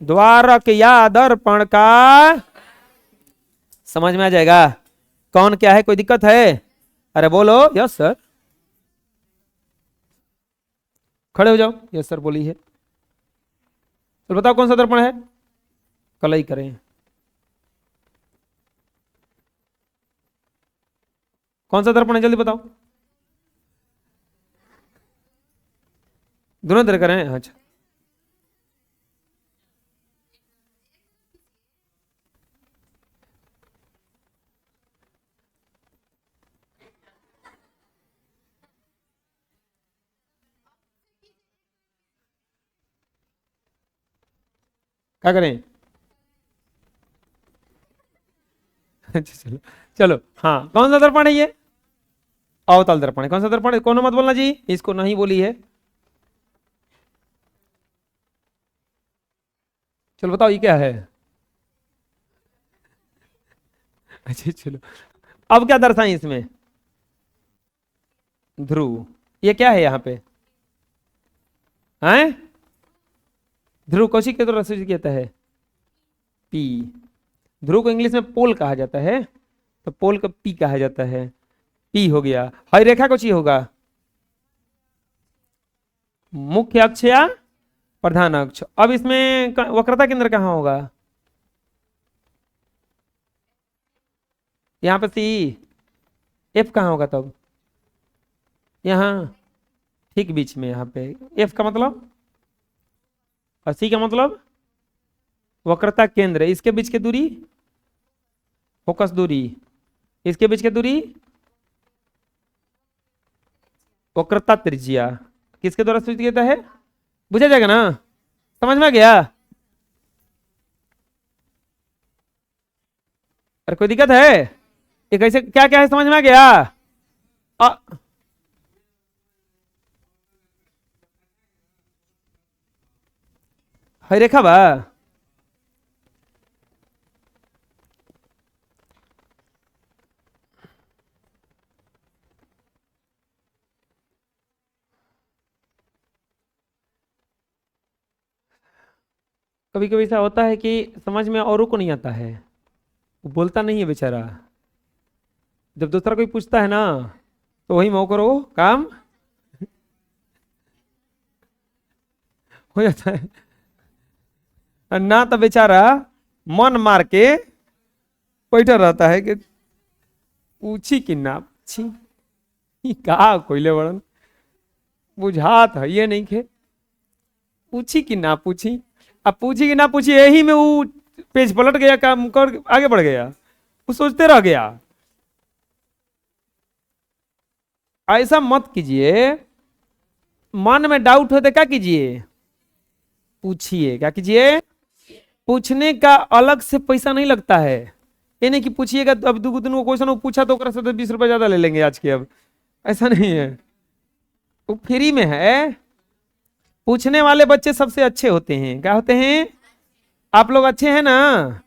द्वारक या दर्पण का। समझ में आ जाएगा कौन क्या है, कोई दिक्कत है, अरे बोलो यस सर, खड़े हो जाओ, यस सर बोली है। तो बताओ कौन सा दर्पण है, कलई करें। कौन सा दर्पण है, जल्दी बताओ। दोनों तरह करें, अच्छा। क्या करें? अच्छा चलो, चलो हाँ, कौन सा दर्पण है ये? अवतल दर्पण है। कौन सा दर्पण है? कोनो मत बोलना जी, इसको नहीं बोली है। चलो बताओ ये क्या है? अच्छा चलो, अब क्या दर्शाएं इसमें? ध्रुव। ये क्या है यहाँ पे? हैं? ध्रुव कौशिक के द्वारा सूचित कहता है? पी। ध्रुव को इंग्लिश में पोल कहा जाता है, तो पोल को पी कहा जाता है। पी हो गया। हरी रेखा को ची होगा? मुख्य अक्ष या प्रधान अक्ष। अब इसमें वक्रता केंद्र कहाँ होगा? यहाँ पे सी। एफ कहाँ होगा तब? यहाँ, ठीक बीच में यहाँ पे। एफ का मतलब, और सी का मतलब वक्रता केंद्र। इसके बीच की दूरी फोकस दूरी, इसके बीच की दूरी वक्रता त्रिज्या। किसके द्वारा सूचित किया है? बुझा जाएगा ना? समझ में आ गया? अरे कोई दिक्कत है? ये कैसे, क्या क्या है, समझ में आ गया? आ, है रेखा बा। कभी कभी ऐसा होता है कि समझ में औरों को नहीं आता है, वो बोलता नहीं है बेचारा। जब दूसरा कोई पूछता है ना, तो वही मो करो काम हो जाता है। और ना तो बेचारा मन मार के बैठा रहता है कि पूछी कि ना पूछी, ई का कोयले बड़न बुझात है ये नहीं खे, पूछी कि ना पूछी। अब पूछी कि ना पूछी, यही में वो पेज पलट गया, काम कर आगे बढ़ गया, वो सोचते रह गया। ऐसा मत कीजिए। मन में डाउट हो तो क्या कीजिए? पूछिए। क्या कीजिए? पूछने का अलग से पैसा नहीं लगता है। ये नहीं कि पूछिएगा तो अब दो दिन को क्वेश्चन पूछा तो ओकरा से तो 20 रुपए ज्यादा ले लेंगे आज के। अब ऐसा नहीं है, वो फ्री में है। पूछने वाले बच्चे सबसे अच्छे होते हैं। क्या होते हैं? आप लोग अच्छे हैं ना?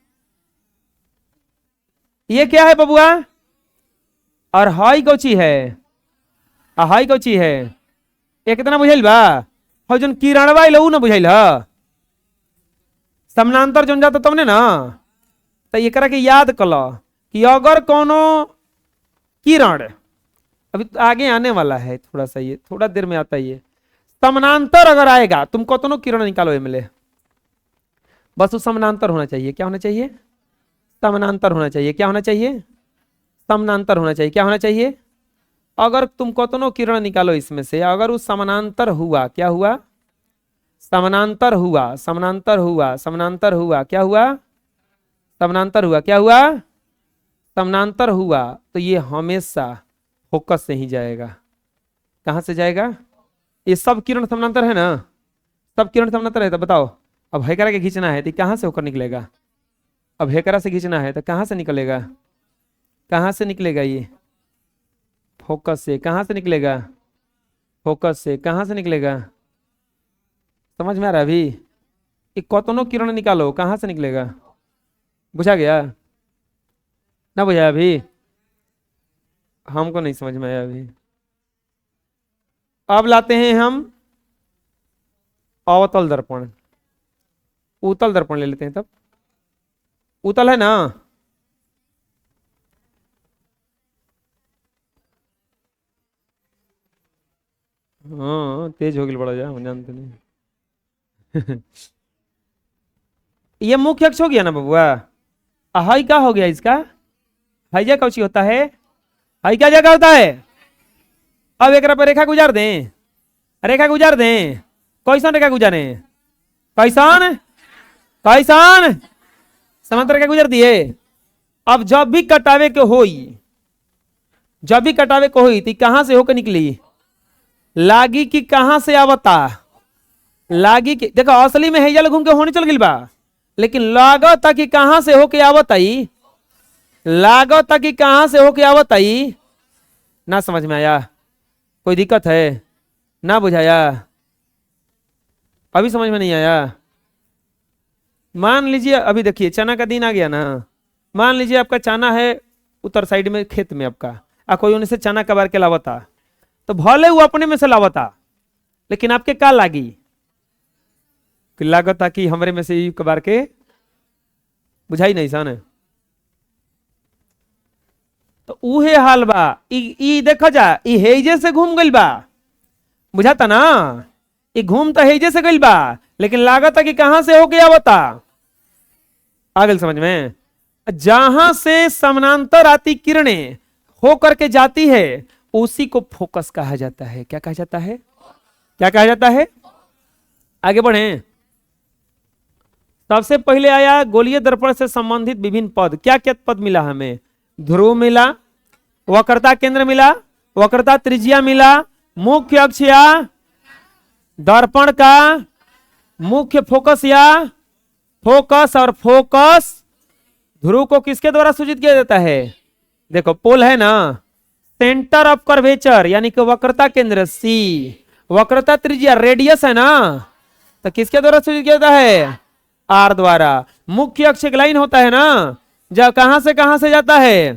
ये क्या है बबुआ? और हाई कौची है? हाई कौची है? ये कितना बुझाइल बा? हो जन किरणवा लऊ ना बुझाइल ह, समानांतर जोन जाता तुमने ना, तो ये करा के याद कल कि अगर कोनो किरण, अभी तो आगे आने वाला है थोड़ा सा, ये थोड़ा देर में आता है ये समानांतर अगर आएगा, तुम कतनो किरण निकालो एमले, बस वो समानांतर होना चाहिए। क्या होना चाहिए? समानांतर होना चाहिए। क्या होना चाहिए? समानांतर होना चाहिए। क्या होना चाहिए? अगर तुम कतनो किरण निकालो इसमें से, अगर वो समानांतर हुआ, क्या हुआ? समानांतर हुआ, समानांतर हुआ, समानांतर हुआ, क्या हुआ? समानांतर हुआ, क्या हुआ? समानांतर हुआ, तो ये हमेशा फोकस से ही जाएगा। कहां से जाएगा? ये सब किरण समानांतर है ना? सब किरण समानांतर है, तो बताओ अब हेकरा के खींचना है तो कहां से होकर निकलेगा? अब हेकरा से खींचना है तो कहां से निकलेगा? कहां से निकलेगा ये? फोकस से। कहां से निकलेगा? फोकस से। कहां से निकलेगा? समझ में आ रहा है अभी? ये कतनो किरण निकालो कहां से निकलेगा? बुझा गया? ना बुझाया अभी? हमको नहीं समझ में आया अभी। अब लाते हैं हम अवतल दर्पण। उत्तल दर्पण ले लेते हैं तब। उत्तल है ना? हाँ तेज हो गई बड़ा जा, हम जानते नहीं। ये मुख्य अक्ष हो गया ना बबुआ। हाई का हो गया इसका? हाईजा कौची होता है? आई क्या जगह होता है? अब एक पर रेखा गुजार दें, रेखा गुजार दें, कैसन रेखा गुजारे? कैसन कैसन समांतर रेखा गुजार दिए। अब जब भी कटावे के होई, जब भी कटावे को हुई तो कहां से होकर निकली? लागी की कहां से आवता? लागी की देखो असली में हैजल घूम के होने चल गई बा, लेकिन लागत कि कहां से होके आवत आई, लागत कि कहां से होके आवत आई। ना समझ में आया? कोई दिक्कत है? ना बुझाया? अभी समझ में नहीं आया? मान लीजिए अभी देखिए चना का दिन आ गया ना, मान लीजिए आपका चना है उत्तर साइड में खेत में आपका, कोई उनसे चना कबार के लावता, तो भले वो अपने में से लावता, लेकिन आपके का लागी? लागत कि हमरे में से ही कबार के, बुझाई नहीं सन? तो उहे हाल बा। ई देखा जा, ई हेजे से घूम गइल बा, बुझाता ना? ई घूम तो हेजे से गइल बा, लेकिन लागत कि कहां से होके आवता? आ गइल समझ में? जहां से समानांतर आती किरणें हो करके जाती है उसी को फोकस कहा जाता है। क्या कहा जाता है? क्या कहा जाता है? आगे बढ़े। सबसे पहले आया गोलीय दर्पण से संबंधित विभिन्न पद। क्या क्या पद मिला हमें? ध्रुव मिला, वक्रता केंद्र मिला, वक्रता त्रिज्या मिला, मुख्य अक्ष या दर्पण का मुख्य फोकस या फोकस, और फोकस ध्रुव को किसके द्वारा सूचित किया जाता है? देखो पोल है ना, सेंटर ऑफ कर्वेचर यानी कि वक्रता केंद्र सी, वक्रता त्रिज्या रेडियस है ना, तो किसके द्वारा सूचित किया जाता है? आर द्वारा। मुख्य अक्ष एक लाइन होता है ना, जब कहां से जाता है?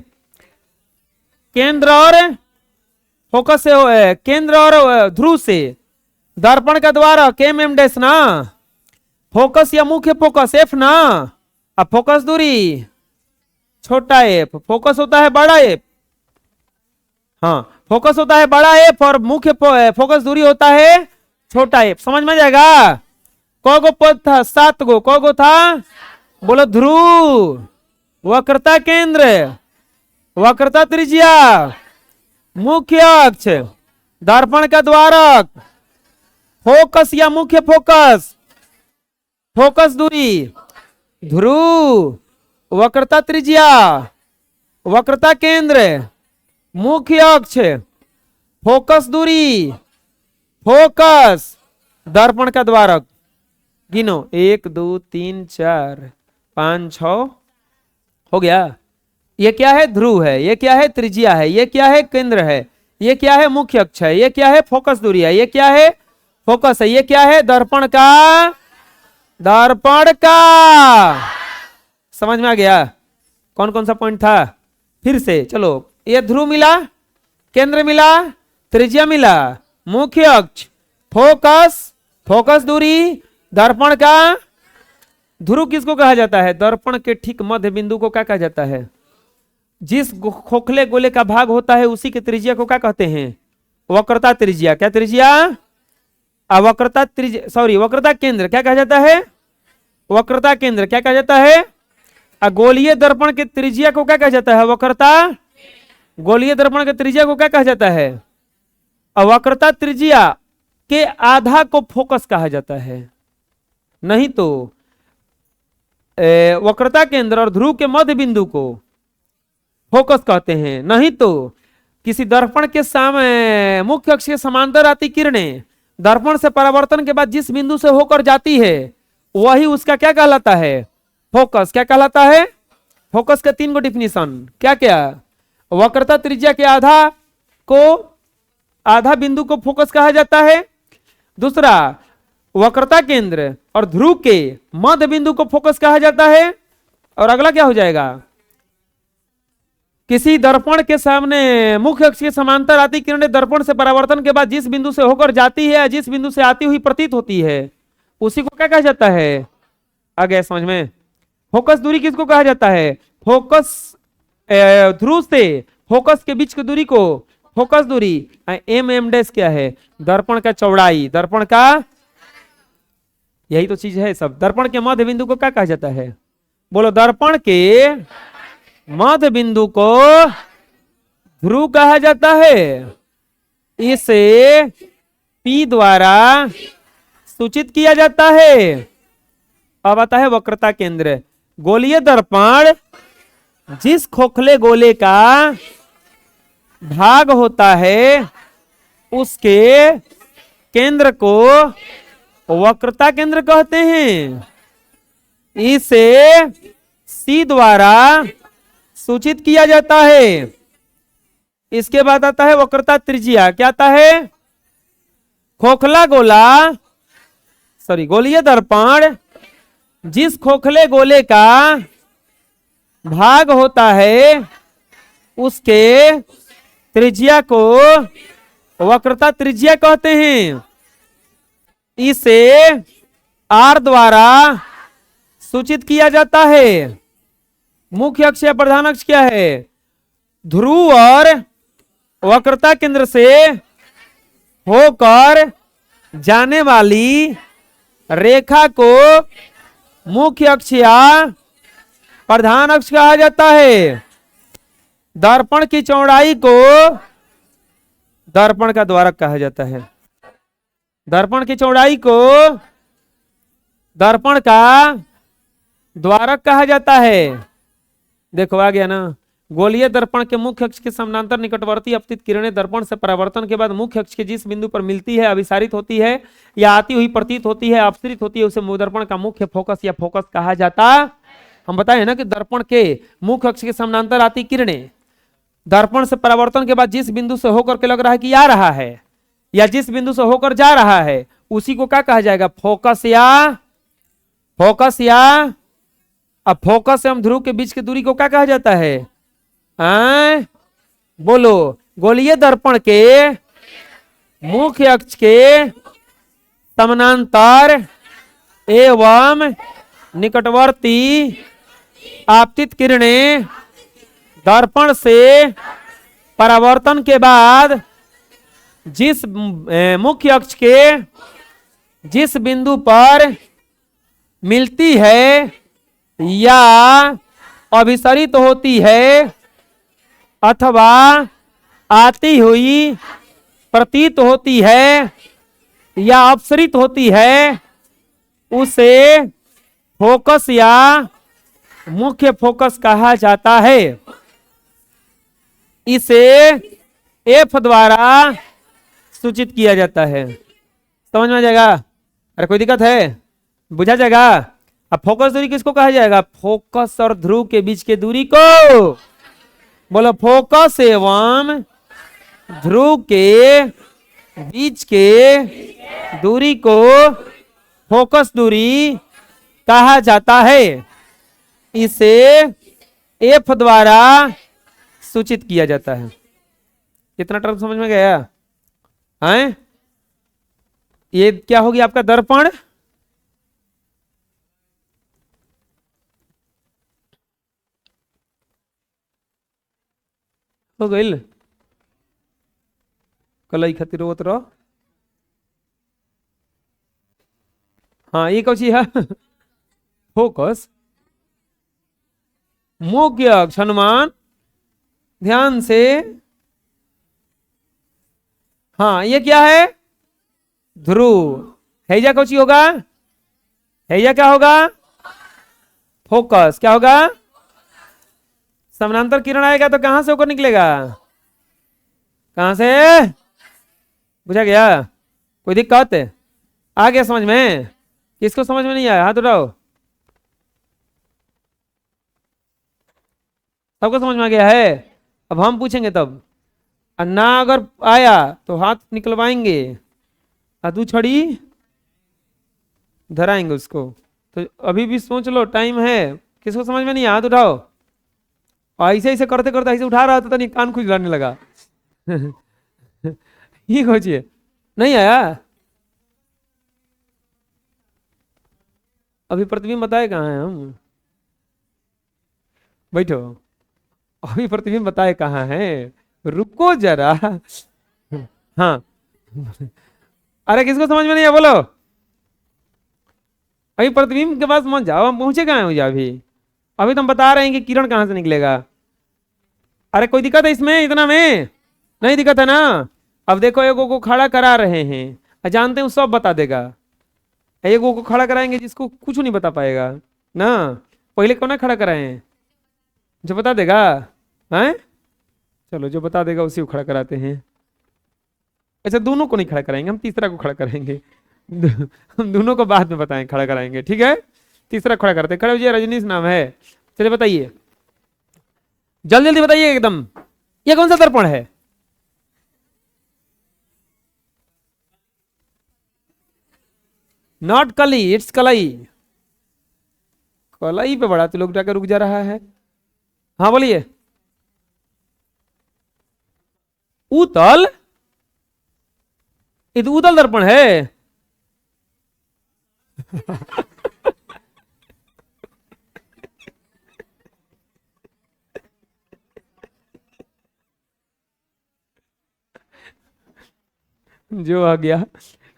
केंद्र और फोकस से, केंद्र और ध्रुव से दर्पण का द्वारा केम एम डैश ना, फोकस या मुख्य फोकस एफ ना, अब फोकस दूरी छोटा एफ, फोकस होता है बड़ा एफ। हाँ फोकस होता है बड़ा एफ और मुख्य फोकस दूरी होता है छोटा एफ। समझ में जाएगा? कौगो पद था? 7 गो। कौगो था? बोलो ध्रुव, वक्रता केंद्र, वक्रता त्रिज्या, मुख्य अक्ष, दर्पण का द्वारक, फोकस या मुख्य फोकस, फोकस दूरी, ध्रुव, वक्रता त्रिज्या, वक्रता केंद्र, मुख्य अक्ष, फोकस दूरी, फोकस, दर्पण का द्वारक। गिनो 1 2 3 4 5 6 हो गया। ये क्या है? ध्रुव है। ये क्या है? त्रिज्या है। ये क्या है? केंद्र है। ये क्या है? मुख्य अक्ष है। ये क्या है? फोकस दूरी है। ये क्या है? फोकस है। ये क्या है? दर्पण का, दर्पण का। समझ में आ गया? कौन कौन सा पॉइंट था? फिर से चलो। ये ध्रुव मिला, केंद्र मिला, त्रिज्या मिला, मुख्य अक्ष, फोकस, फोकस दूरी, दर्पण का। ध्रुव किसको कहा जाता है? दर्पण के ठीक मध्य बिंदु को क्या कहा जाता है? जिस खोखले गोले का भाग होता है उसी के त्रिज्या को क्या कहते हैं? वक्रता त्रिज्या। क्या त्रिज्या? वक्रता त्रिज्या, सॉरी वक्रता केंद्र क्या कहा जाता है? वक्रता केंद्र क्या कहा जाता है? गोलीय दर्पण के त्रिज्या को क्या कहा जाता है? वक्रता। गोलीय दर्पण के त्रिज्या को क्या कहा जाता है? वक्रता त्रिज्या के आधा को फोकस कहा जाता है। नहीं तो वक्रता केंद्र और ध्रुव के मध्य बिंदु को फोकस कहते हैं। नहीं तो किसी दर्पण के सामने मुख्य अक्ष के समांतर आती किरणें दर्पण से परावर्तन के बाद जिस बिंदु से होकर जाती है वही उसका क्या कहलाता है? फोकस। क्या कहलाता है? फोकस के 3 गो डिफिनीशन। क्या क्या? वक्रता त्रिज्या के आधा बिंदु को फोकस कहा जाता है। दूसरा, वक्रता केंद्र और ध्रुव के मध्य बिंदु को फोकस कहा जाता है। और अगला क्या हो जाएगा? किसी दर्पण के सामने मुख्य अक्ष के समांतर आती किरणें दर्पण से परावर्तन के बाद जिस बिंदु से होकर जाती है या जिस बिंदु से आती हुई प्रतीत होती है उसी को क्या कहा जाता है? आ गया समझ में? फोकस दूरी किसको कहा जाता है? फोकस, ध्रुव से फोकस के बीच की दूरी को फोकस दूरी। एम डैश क्या है? दर्पण का चौड़ाई, दर्पण का, यही तो चीज है सब। दर्पण के मध्य बिंदु को क्या कहा जाता है? बोलो, दर्पण के मध्य बिंदु को ध्रुव कहा जाता है। इसे P द्वारा सूचित किया जाता है। अब आता है वक्रता केंद्र। गोलीय दर्पण जिस खोखले गोले का भाग होता है उसके केंद्र को वक्रता केंद्र कहते हैं। इसे C द्वारा सूचित किया जाता है। इसके बाद आता है वक्रता त्रिज्या। क्या आता है? खोखला गोला गोलीय दर्पण जिस खोखले गोले का भाग होता है उसके त्रिज्या को वक्रता त्रिज्या कहते हैं। इसे R द्वारा सूचित किया जाता है। मुख्य अक्ष या प्रधान अक्ष क्या है? ध्रुव और वक्रता केंद्र से होकर जाने वाली रेखा को मुख्य अक्ष या प्रधान अक्ष कहा जाता है। दर्पण की चौड़ाई को दर्पण का द्वारक कहा जाता है। दर्पण की चौड़ाई को दर्पण का द्वारक कहा जाता है। देखो आ गया ना। गोलीय दर्पण के मुख्य अक्ष के समानांतर निकटवर्ती अपतित किरणें दर्पण से परावर्तन के बाद मुख्य अक्ष के जिस बिंदु पर मिलती है, अभिसारित होती है या आती हुई प्रतीत होती है, अपसरित होती है, उसे दर्पण का मुख्य फोकस या फोकस कहा जाता। हम बताए ना कि दर्पण के मुख्य अक्ष के समानांतर आती किरणें दर्पण से परावर्तन के बाद जिस बिंदु से होकर के लग रहा है कि आ रहा है या जिस बिंदु से होकर जा रहा है उसी को क्या कहा जाएगा? फोकस या अब फोकस एवं ध्रुव के बीच की दूरी को क्या कहा जाता है? बोलो। गोलीय दर्पण के मुख्य अक्ष के समानांतर एवं निकटवर्ती आपतित किरणें दर्पण से परावर्तन के बाद जिस मुख्य अक्ष के जिस बिंदु पर मिलती है या अभिसरित होती है अथवा आती हुई प्रतीत होती है या अपसरित होती है उसे फोकस या मुख्य फोकस कहा जाता है। इसे F द्वारा सूचित किया जाता है। समझ में आ जाएगा? अरे कोई दिक्कत है? बुझा जाएगा? अब फोकस दूरी किसको कहा जाएगा? फोकस और ध्रुव के बीच के दूरी को बोलो। फोकस एवं ध्रुव के बीच के दूरी को फोकस दूरी कहा जाता है। इसे F द्वारा सूचित किया जाता है। कितना टर्म समझ में गया? हैं? ये क्या होगी आपका दर्पण। हो गई कलई खातिर रोत रहो। हाँ ये कौन सी है? फोकस मुख्य अक्ष। हनुमान ध्यान से। हाँ ये क्या है? ध्रुव। हैजा कौन सी होगा? हैजा क्या होगा? फोकस। क्या होगा? समानांतर किरण आएगा तो कहां से होकर निकलेगा? कहां से? बुझा गया? कोई दिक्कत? आ गया समझ में? किसको समझ में नहीं आया हाथ उठाओ। सबको समझ में आ गया है? अब हम पूछेंगे तब। ना अगर आया तो हाथ निकलवाएंगे, अदू छड़ी धराएंगे उसको। तो अभी भी सोच लो, टाइम है। किसको समझ में नहीं आया हाथ उठाओ। ऐसे ऐसे करते करते ऐसे उठा रहा था तो नहीं कान खुजलाने लगा। ये खोजिए नहीं आया। अभी प्रतिबिंब बताए कहाँ है? हम बैठो। अभी प्रतिबिंब बताए कहाँ है? रुको जरा। हाँ अरे किसको समझ में नहीं है बोलो। अभी प्रतिबिंब के पास मत जाओ। हम पहुंचे कहाँ हैं? अभी अभी तो हम बता रहे हैं कि किरण कहां से निकलेगा। अरे कोई दिक्कत है इसमें, इतना में नहीं दिक्कत है ना। अब देखो एगो को खड़ा करा रहे हैं, जानते हैं सब बता देगा। एगो को खड़ा कराएंगे जिसको कुछ नहीं बता पाएगा ना। पहले कौन खड़ा कराए हैं, जो बता देगा हैं। चलो जो बता देगा उसी को खड़ा कराते हैं। अच्छा दोनों को नहीं खड़ा कराएंगे, हम तीसरा को खड़ा कराएंगे। हम दोनों को बाद में बताएं, खड़ा कराएंगे, ठीक है। तीसरा खड़ा करते, खड़े हो जाइए, रजनीश नाम है। चलिए बताइए, जल्दी जल्दी बताइए एकदम, ये कौन सा दर्पण है? नॉट कली, इट्स कलई। कलई पे बड़ा तो लोग जाकर रुक जा रहा है। हाँ बोलिए। उत्तल, ये तो उत्तल दर्पण है। जो आ गया।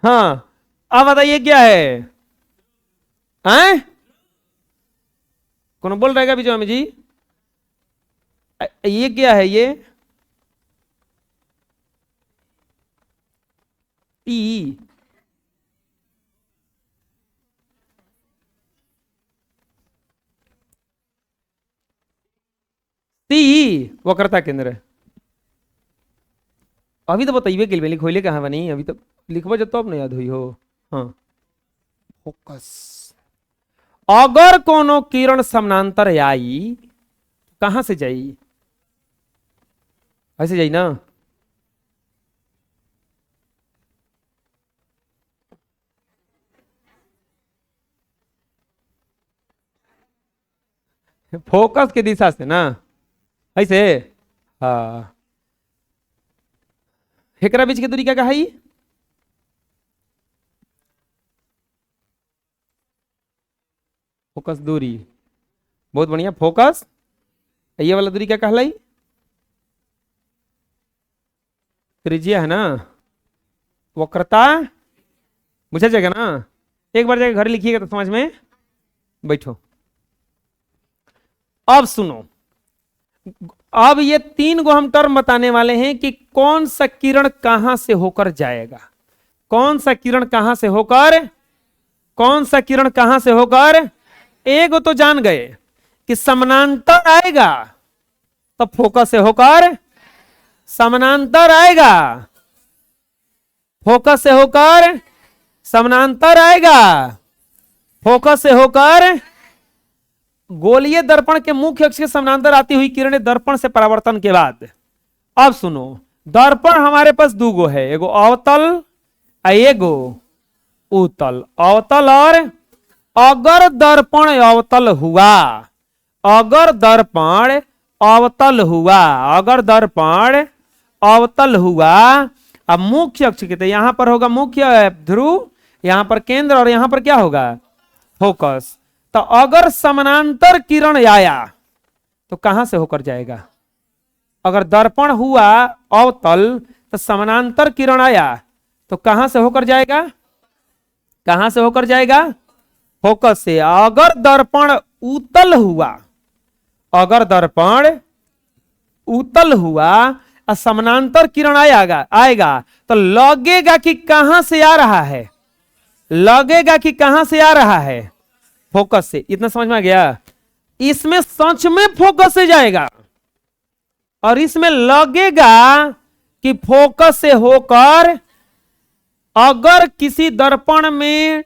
हाँ अब बताइए क्या है? हैं? कौन बोल रहेगा बीच में जी? ये क्या है ये? ई ती वक्रता केंद्र। अभी तो बताइए कि लिखोले कहाँ बनी, अभी तो लिखवा जब तो अब नहीं याद हुई हो। हाँ फोकस। अगर कोनो किरण समानांतर आई कहां से जाई? ऐसे जाई ना। फोकस की दिशा से ना, ऐसे। हाँ एकरा बीच की दूरी क्या कहा? फोकस दूरी, बहुत बढ़िया। फोकस ये वाला दूरी क्या कहलाई? त्रिज्या है ना। वक्रता मुझे जाएगा ना। एक बार जाकर घर लिखिएगा तो समझ में बैठो। अब सुनो, अब ये तीन गो हम टर्म बताने वाले हैं कि कौन सा किरण कहां से होकर जाएगा, कौन सा किरण कहां से होकर, कौन सा किरण कहां से होकर। एक तो जान गए कि समानांतर आएगा तो फोकस से होकर, समानांतर आएगा, फोकस से होकर, समानांतर आएगा, फोकस से होकर। गोलीय दर्पण के मुख्य अक्ष के समानांतर आती हुई किरणें दर्पण से परावर्तन के बाद। अब सुनो, दर्पण हमारे पास दो गो है, एगो अवतल, एगो उत्तल। अवतल और अगर दर्पण अवतल हुआ, अगर दर्पण अवतल हुआ, अगर दर्पण अवतल हुआ, अब मुख्य अक्ष के तो यहां पर होगा मुख्य ध्रुव, यहां पर केंद्र, और यहां पर क्या होगा? फोकस। तो अगर समानांतर किरण आया तो कहां से होकर जाएगा? अगर दर्पण हुआ अवतल तो समानांतर किरण आया तो कहां से होकर जाएगा? कहां से होकर जाएगा? फोकस से। अगर दर्पण उत्तल हुआ, अगर दर्पण उत्तल हुआ और समानांतर किरण आएगा तो लगेगा कि कहां से आ रहा है, लगेगा कि कहां से आ रहा है? फोकस से। इतना समझ में आ गया? इसमें सच में फोकस से जाएगा और इसमें लगेगा कि फोकस से होकर। अगर किसी दर्पण में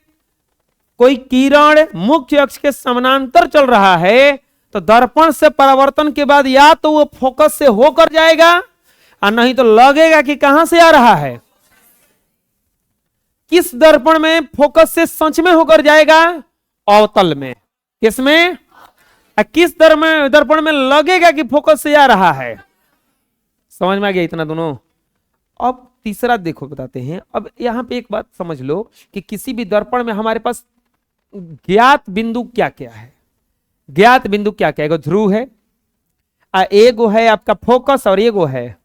कोई किरण मुख्य अक्ष के समानांतर चल रहा है तो दर्पण से परावर्तन के बाद या तो वो फोकस से होकर जाएगा और नहीं तो लगेगा कि कहां से आ रहा है। किस दर्पण में फोकस से सच में होकर जाएगा? अवतल में। किसमें? किस दर्पण में लगेगा कि फोकस से आ रहा है? समझ में आ गया इतना दोनों? अब तीसरा देखो बताते हैं। अब यहां पे एक बात समझ लो कि किसी भी दर्पण में हमारे पास ज्ञात बिंदु क्या क्या है। ज्ञात बिंदु क्या क्या है? ध्रुव है, एगो है आपका फोकस, और एगो है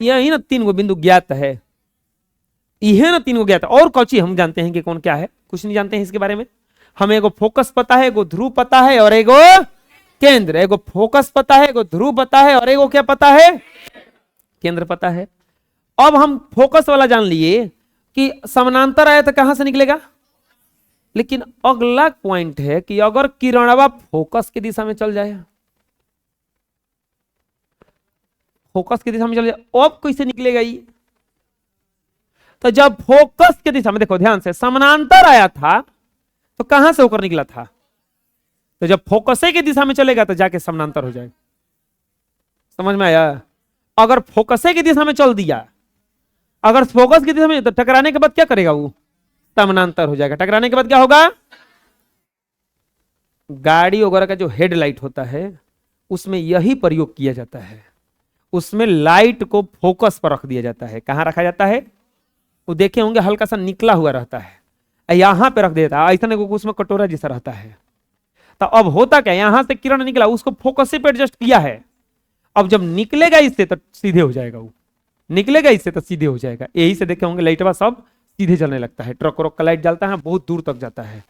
यही ना, तीन गो बिंदु ज्ञात है। यह ना तीन गो ज्ञात। और कौची हम जानते हैं कि कौन क्या है? कुछ नहीं जानते हैं इसके बारे में। हमें एगो फोकस पता है, एगो ध्रुव पता है, और एगो केंद्र, एगो फोकस पता है, एगो ध्रुव पता है, और एगो क्या पता है, केंद्र पता है। अब हम फोकस वाला जान लिए कि समानांतर आया तो कहां से निकलेगा, लेकिन अगला पॉइंट है कि अगर किरणवा फोकस की दिशा में चल जाए, फोकस की दिशा में चल जाए, अब कैसे निकलेगा ये? तो जब फोकस की दिशा में, देखो ध्यान से, समानांतर आया था तो कहां से होकर निकला था, तो जब फोकस की दिशा में चलेगा तो जाके समानांतर हो जाएगा। समझ में आया? अगर फोकस की दिशा में चल दिया, अगर फोकस की दिशा में, तो टकराने के बाद क्या करेगा वो, समानांतर हो जाएगा। टकराने के बाद क्या होगा, गाड़ी वगैरह का जो हेडलाइट होता है उसमें यही प्रयोग किया जाता है, उसमें लाइट को फोकस पर रख दिया जाता है। कहां रखा जाता है, वो देखे होंगे हल्का सा निकला हुआ रहता है, यहां पे रख देता है, ऐसा उसमें कटोरा जैसा रहता है। तो अब होता क्या, यहां से किरण निकला, उसको फोकस पे एडजस्ट किया है, अब जब निकलेगा इससे तो सीधे हो जाएगा, वो निकलेगा इससे तो सीधे हो जाएगा। यही से देखे होंगे लाइटवा सब सीधे जलने लगता है, ट्रक व्रक का लाइट जलता है बहुत दूर तक जाता है,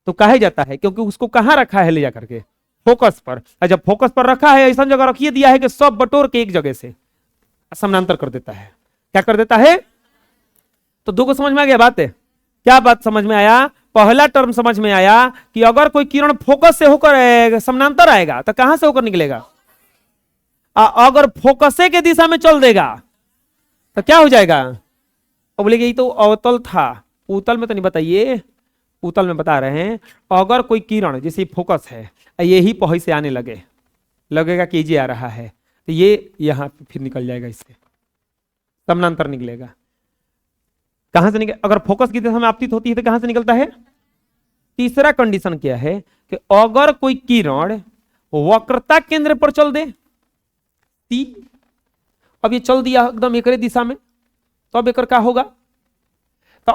तो कहे जाता है क्योंकि उसको कहां रखा है ले जा करके, फोकस पर। और जब फोकस पर रखा है, ऐसा जगह रखिए दिया है कि सब बटोर के एक जगह से समानांतर कर देता है। क्या कर देता है? तो दो को समझ में आ गया बात है? क्या बात समझ में आया? पहला टर्म समझ में आया कि अगर कोई किरण फोकस से होकर समानांतर आएगा तो कहां से होकर निकलेगा, अगर फोकसे के दिशा में चल देगा तो क्या हो जाएगा। अब बोलेगा ये तो अवतल था, उत्तल में तो नहीं बताइए, उत्तल में बता रहे हैं। अगर कोई किरण जैसे फोकस है, यही पही से आने लगेगा कि ये आ रहा है, तो ये यहां फिर निकल जाएगा, इससे समानांतर निकलेगा। कहां से निकल, अगर फोकस की दिशा में आपतित होती है तो कहां से निकलता है। तीसरा कंडीशन क्या है कि अगर कोई किरण वक्रता केंद्र पर चल दे, अब ये चल दिया एकदम एक दिशा में, तो अब एक क्या होगा, तो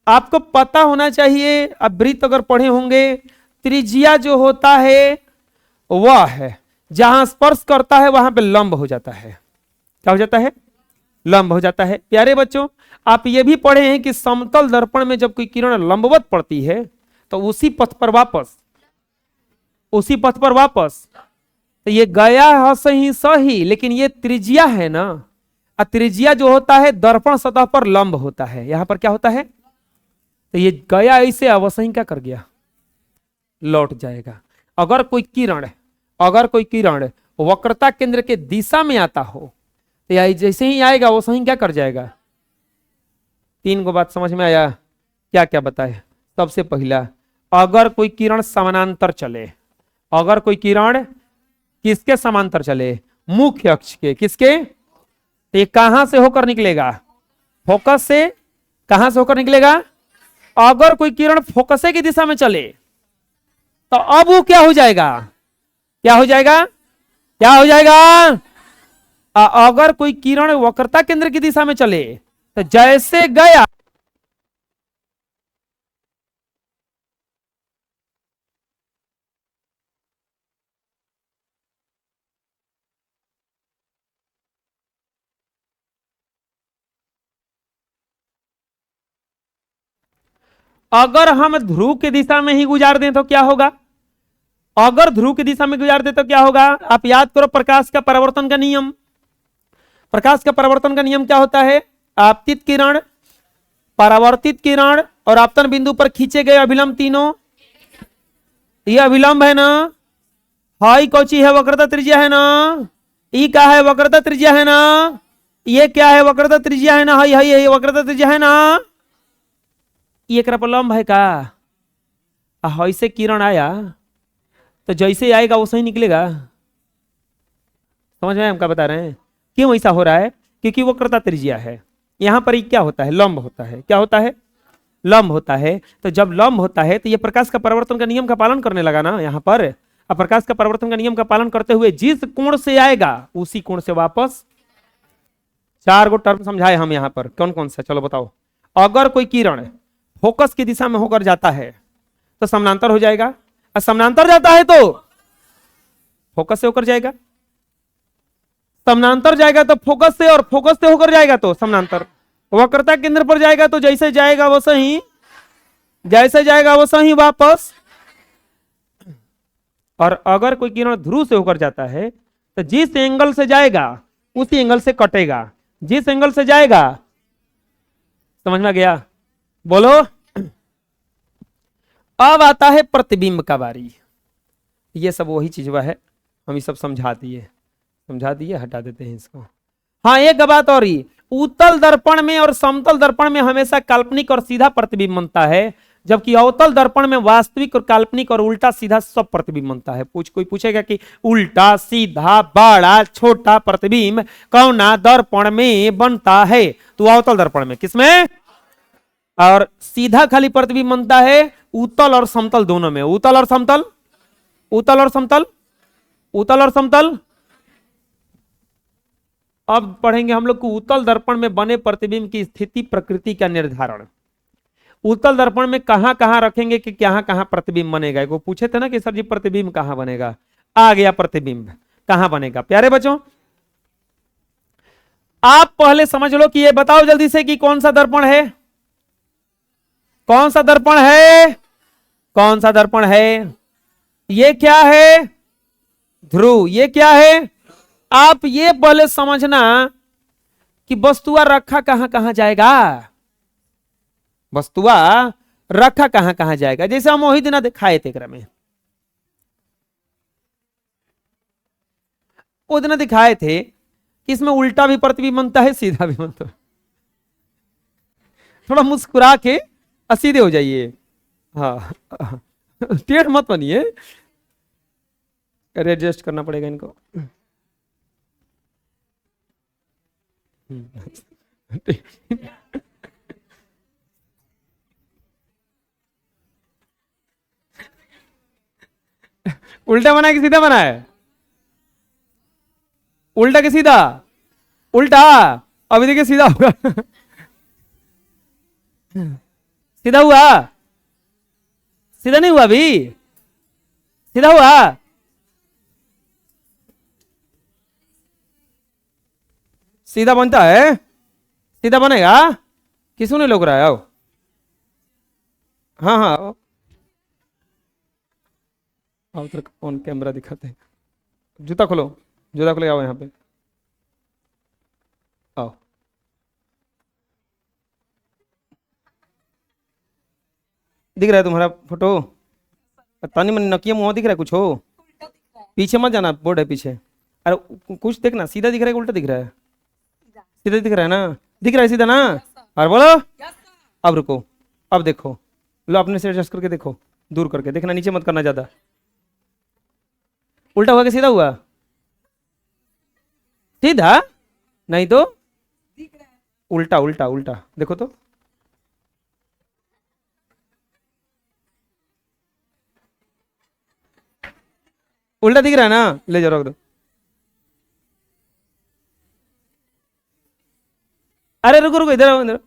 आपको पता होना चाहिए, अब वृत्त अगर पढ़े होंगे, त्रिज्या जो होता है वह है जहां स्पर्श करता है वहां पे लंब हो जाता है। क्या हो जाता है? लंब हो जाता है। प्यारे बच्चों, आप ये भी पढ़े हैं कि समतल दर्पण में जब कोई किरण लंबवत पड़ती है तो उसी पथ पर वापस, तो ये गया है सही सही, लेकिन ये त्रिज्या है ना, त्रिज्या जो होता है दर्पण सतह पर लंब होता है, यहां पर क्या होता है, तो ये गया ऐसे अवश्य क्या कर गया, लौट जाएगा। अगर कोई किरण वक्रता केंद्र के दिशा में आता हो तो या जैसे ही आएगा वो सही क्या कर जाएगा। तीन को बात समझ में आया? क्या क्या बताए? सबसे पहला, अगर कोई किरण समानांतर चले, अगर कोई किरण किसके समांतर चले, मुख्य अक्ष के, किसके, तो ये कहां से होकर निकलेगा, फोकस से। कहां से होकर निकलेगा? अगर कोई किरण फोकस की दिशा में चले तो अब वो क्या हो जाएगा, अगर कोई किरण वक्रता केंद्र की दिशा में चले तो जैसे गया, अगर हम ध्रुव की दिशा में ही गुजार दें तो क्या होगा, अगर ध्रुव की दिशा में गुजार दे तो क्या होगा। आप याद करो प्रकाश का परावर्तन का नियम, प्रकाश का परावर्तन का नियम क्या होता है, आपतित किरण, परावर्तित किरण और आपतन बिंदु पर खींचे गए अभिलंब तीनों, ये अभिलंब है ना, हाई कौची है, वक्रता त्रिज्या है ना, ई क्या है, वक्रता त्रिज्या है ना, ये क्या है, वक्रता त्रिज्या है ना, हाई हाई ये वक्रता त्रिज्या है ना, ये पर लंब है का। ऐसे किरण आया तो जैसे आएगा वो सही निकलेगा। समझ में हम क्या बता रहे हैं, क्यों ऐसा हो रहा है, क्योंकि वक्रता त्रिज्या है। यहां पर क्या होता है, लंब होता है। क्या होता है, लंब होता है। तो जब लंब होता है तो ये प्रकाश का परावर्तन का नियम का पालन करने लगा ना यहाँ पर। अब प्रकाश का परावर्तन का नियम का पालन करते हुए जिस कोण से आएगा उसी कोण से वापस। 4 गो टर्म समझाए हम यहाँ पर, कौन कौन सा, चलो बताओ। अगर कोई किरण फोकस की दिशा में होकर जाता है तो समानांतर हो जाएगा, और समानांतर जाता है तो फोकस से होकर जाएगा, समानांतर जाएगा तो फोकस से, और फोकस से होकर जाएगा तो समानांतर। वक्रता केंद्र पर जाएगा तो जैसे जाएगा वो सही, जैसे जाएगा वो सही वापस। और अगर कोई किरण ध्रुव से होकर जाता है तो जिस एंगल से जाएगा उसी एंगल से कटेगा, जिस एंगल से जाएगा। समझ में गया? बोलो। अब आता है प्रतिबिंब का बारी। ये सब वही चीज है, हम ये सब समझा दिए, हटा देते हैं इसको। हाँ, एक बात और ही, उत्तल दर्पण में और समतल दर्पण में हमेशा काल्पनिक और सीधा प्रतिबिंब बनता है, जबकि अवतल दर्पण में वास्तविक और काल्पनिक और उल्टा सीधा सब प्रतिबिंब बनता है। कोई पूछेगा कि उल्टा सीधा बड़ा छोटा प्रतिबिंब कौना दर्पण में बनता है, तो अवतल दर्पण में। किसमें? और सीधा खाली प्रतिबिंब बनता है उत्तल और समतल दोनों में। उत्तल और समतल, उत्तल और समतल, उत्तल और समतल। अब पढ़ेंगे हम लोग को उत्तल दर्पण में बने प्रतिबिंब की स्थिति प्रकृति का निर्धारण। उत्तल दर्पण में कहां कहां रखेंगे कि कहां कहां प्रतिबिंब बनेगा। वो पूछे थे ना कि सर जी प्रतिबिंब कहां बनेगा, आ गया प्रतिबिंब कहां बनेगा। प्यारे बच्चों, आप पहले समझ लो कि ये बताओ जल्दी से कि कौन सा दर्पण है, कौन सा दर्पण है, कौन सा दर्पण है। ये क्या है? ध्रुव। ये क्या है? आप ये पहले समझना कि वस्तुआ रखा कहां कहां जाएगा, वस्तुआ रखा कहां कहां जाएगा। जैसे हम वही दिन दिखाए थे, में वो दिन दिखाए थे कि इसमें उल्टा भी प्रतिबिंब बनता है, सीधा भी बनता है। थोड़ा मुस्कुरा के सीधे हो जाइए, हाँ टेढ़ मत बनिए, एडजस्ट करना पड़ेगा इनको। उल्टा बना कि सीधा बना है? उल्टा कि सीधा? उल्टा। अभी देखिए सीधा होगा। सीधा हुआ? सीधा नहीं हुआ अभी, सीधा हुआ। सीधा बनता है, सीधा बनेगा। किसको नहीं लग रहा है? आओ, हाँ हाँ आओ, उधर ऑन कैमरा दिखाते हैं। जूता खोलो, जूता खोले, आओ यहाँ पे आओ। दिख रहा है तुम्हारा फोटो? तानी मन नकिया मुंह दिख रहा है कुछ हो? पीछे मत जाना, बोर्ड है पीछे। अरे कुछ देखना, सीधा दिख रहा है कि उल्टा दिख रहा है? सीधा दिख रहा है ना? दिख रहा है सीधा ना? और बोलो। अब रुको, अब देखो, लो अपने से एडजस्ट करके देखो, दूर करके देखना, नीचे मत करना ज्यादा। उल्टा हुआ कि सीधा हुआ? सीधा नहीं तो उल्टा, उल्टा उल्टा देखो तो। उल्टा दिख रहा है ना? ले जाओ, रख दो। अरे रुको रुको, इधर आओ, इधर।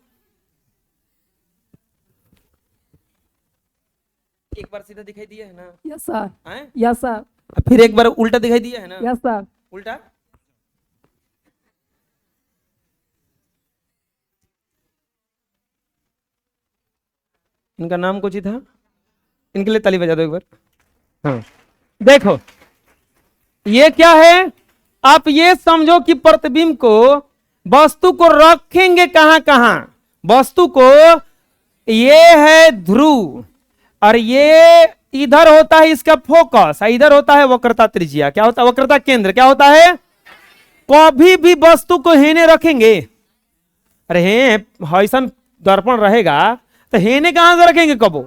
एक बार सीधा दिखाई दिया है ना? Yes sir, yes sir. फिर एक बार उल्टा दिखाई दिया है ना? Yes sir. उल्टा। इनका नाम कुछ ही था, इनके लिए ताली बजा दो एक बार। हाँ देखो, ये क्या है? आप ये समझो कि प्रतिबिंब को, वस्तु को रखेंगे कहां कहां। वस्तु को, ये है ध्रुव और ये इधर होता है इसका फोकस, इधर होता है वक्रता त्रिज्या। क्या होता है? वक्रता केंद्र। क्या होता है? कभी भी वस्तु को हेने रखेंगे, अरे हे ऐसा दर्पण रहेगा तो हेने कहां से रखेंगे? कबो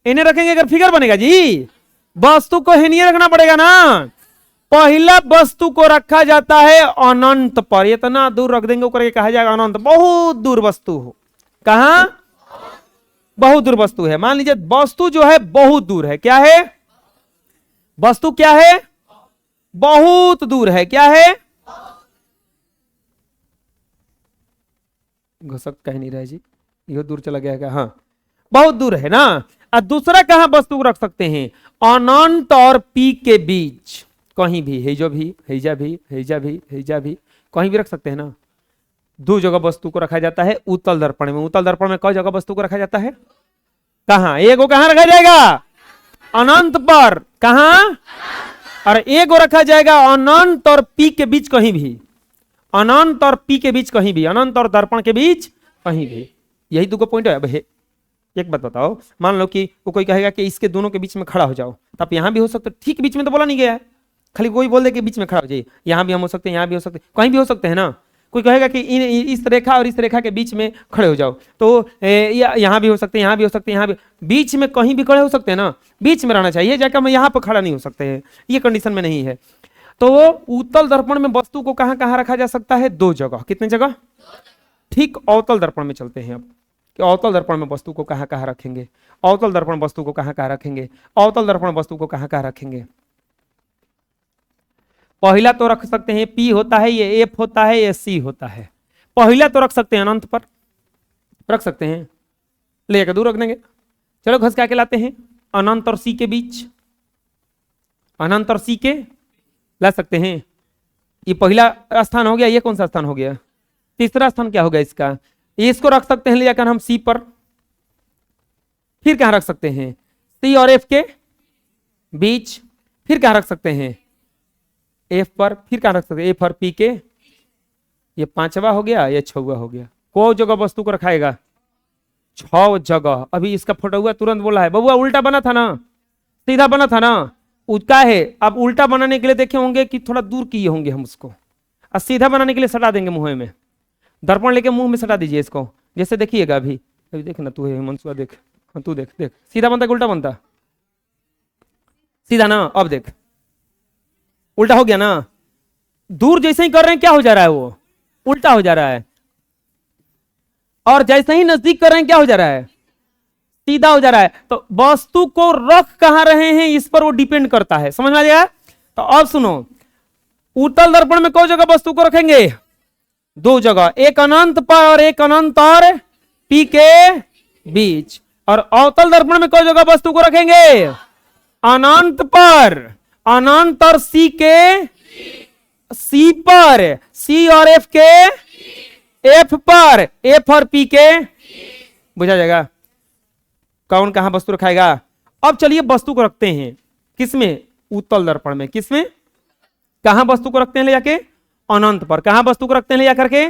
हेने रखेंगे अगर फिगर बनेगा जी। वस्तु को हेनिए रखना पड़ेगा ना। पहला वस्तु को रखा जाता है अनंत पर, इतना दूर रख देंगे करके कहा जाएगा अनंत, बहुत दूर वस्तु हो। कहां? बहुत दूर वस्तु है। मान लीजिए वस्तु जो है बहुत दूर है। क्या है? वस्तु क्या है? बहुत दूर है। क्या है? घसक कह नहीं रहे जी, यह दूर चला गया है। हाँ बहुत दूर है ना। और दूसरा कहां वस्तु को रख सकते हैं? अनंत और पी के बीच, कहीं भी, हेजो भी, हेजा भी, हेजा भी, हेजा भी, कहीं भी रख सकते हैं ना। दो जगह वस्तु को रखा जाता है उत्तल दर्पण में। उत्तल दर्पण में कई जगह वस्तु को रखा जाता है? कहां? एक को कहां रखा जाएगा? अनंत पर, कहां? और एक रखा जाएगा अनंत और पी के बीच कहीं भी, अनंत और पी के बीच कहीं भी, अनंत और दर्पण के बीच कहीं भी। यही दो पॉइंट है। अब एक बात बताओ, मान लो कि वो कोई कहेगा कि इसके दोनों के बीच में खड़ा हो जाओ, तो आप यहां भी हो सकते, ठीक बीच में तो बोला नहीं गया है, खाली कोई बोल दे कि बीच में खड़ा हो जाइए, यहां भी हम हो सकते हैं, यहां भी हो सकते हैं, कहीं भी हो सकते हैं ना। कोई कहेगा कि इस रेखा और इस रेखा के बीच में खड़े हो जाओ, तो यहां भी हो सकते हैं, यहां भी हो सकते हैं, यहां भी, बीच में कहीं भी खड़े हो सकते हैं ना, बीच में रहना चाहिए, जाकर हम यहां पर खड़ा नहीं हो सकते हैं, ये कंडीशन में नहीं है। तो उत्तल दर्पण में वस्तु को कहां कहां रखा जा सकता है? दो जगह। कितने जगह? ठीक अवतल दर्पण में चलते हैं अब, कि अवतल दर्पण में वस्तु को कहां कहां रखेंगे, अवतल दर्पण वस्तु को कहां कहां रखेंगे, अवतल दर्पण वस्तु को कहां कहां रखेंगे। पहला तो रख सकते हैं P होता है, ये F होता है, ये C होता है। पहला तो रख सकते हैं अनंत पर, रख सकते हैं, लेकर दूर रख देंगे। चलो घस के लाते हैं अनंत और C के बीच, अनंत और C के ला सकते हैं। ये पहला स्थान हो गया, ये कौन सा स्थान हो गया? तीसरा स्थान क्या हो गया इसका? इसको रख सकते हैं ले जाकर हम C पर। फिर कहां रख सकते हैं? C और F के बीच। फिर कहां रख सकते हैं? F पर। फिर कहां रख सकते हैं? F और P के। ये पांचवा हो गया, ये छवा हो गया। को जगह वस्तु को रखाएगा? 6 जगह। अभी इसका फोटो हुआ तुरंत बोला है बबुआ उल्टा बना था ना, सीधा बना था ना, उसका है। अब उल्टा बनाने के लिए देखे होंगे कि थोड़ा दूर किए होंगे हम उसको, और सीधा बनाने के लिए सटा देंगे मुंह में, दर्पण लेके मुंह में सटा दीजिए इसको। जैसे देखिएगा अभी देख ना, तू है मनसुआ, देख, हाँ तू देख, देख सीधा बनता कि उल्टा बनता? सीधा ना। अब देख उल्टा हो गया ना। दूर जैसे ही कर रहे हैं क्या हो जा रहा है? वो उल्टा हो जा रहा है। और जैसे ही नजदीक कर रहे हैं क्या हो जा रहा है? सीधा हो जा रहा है। तो वस्तु को रख कहां रहे हैं इस पर वो डिपेंड करता है। समझ में आ गया? तो अब सुनो, उत्तल दर्पण में कौन जगह वस्तु को रखेंगे? 2 जगह, एक अनंत पर और एक अनंत और P के बीच। और अवतल दर्पण में कौन जगह वस्तु को रखेंगे? अनंत पर, अनंत और C के C पर, C और F के F पर, F और P के। बुझा जाएगा कौन कहां वस्तु रखाएगा। अब चलिए वस्तु को रखते हैं किसमें? उत्तल दर्पण में। किसमें? कहां वस्तु को रखते हैं ले जाके? अनंत पर। कहां वस्तु को रखते हैं ले जाकर के?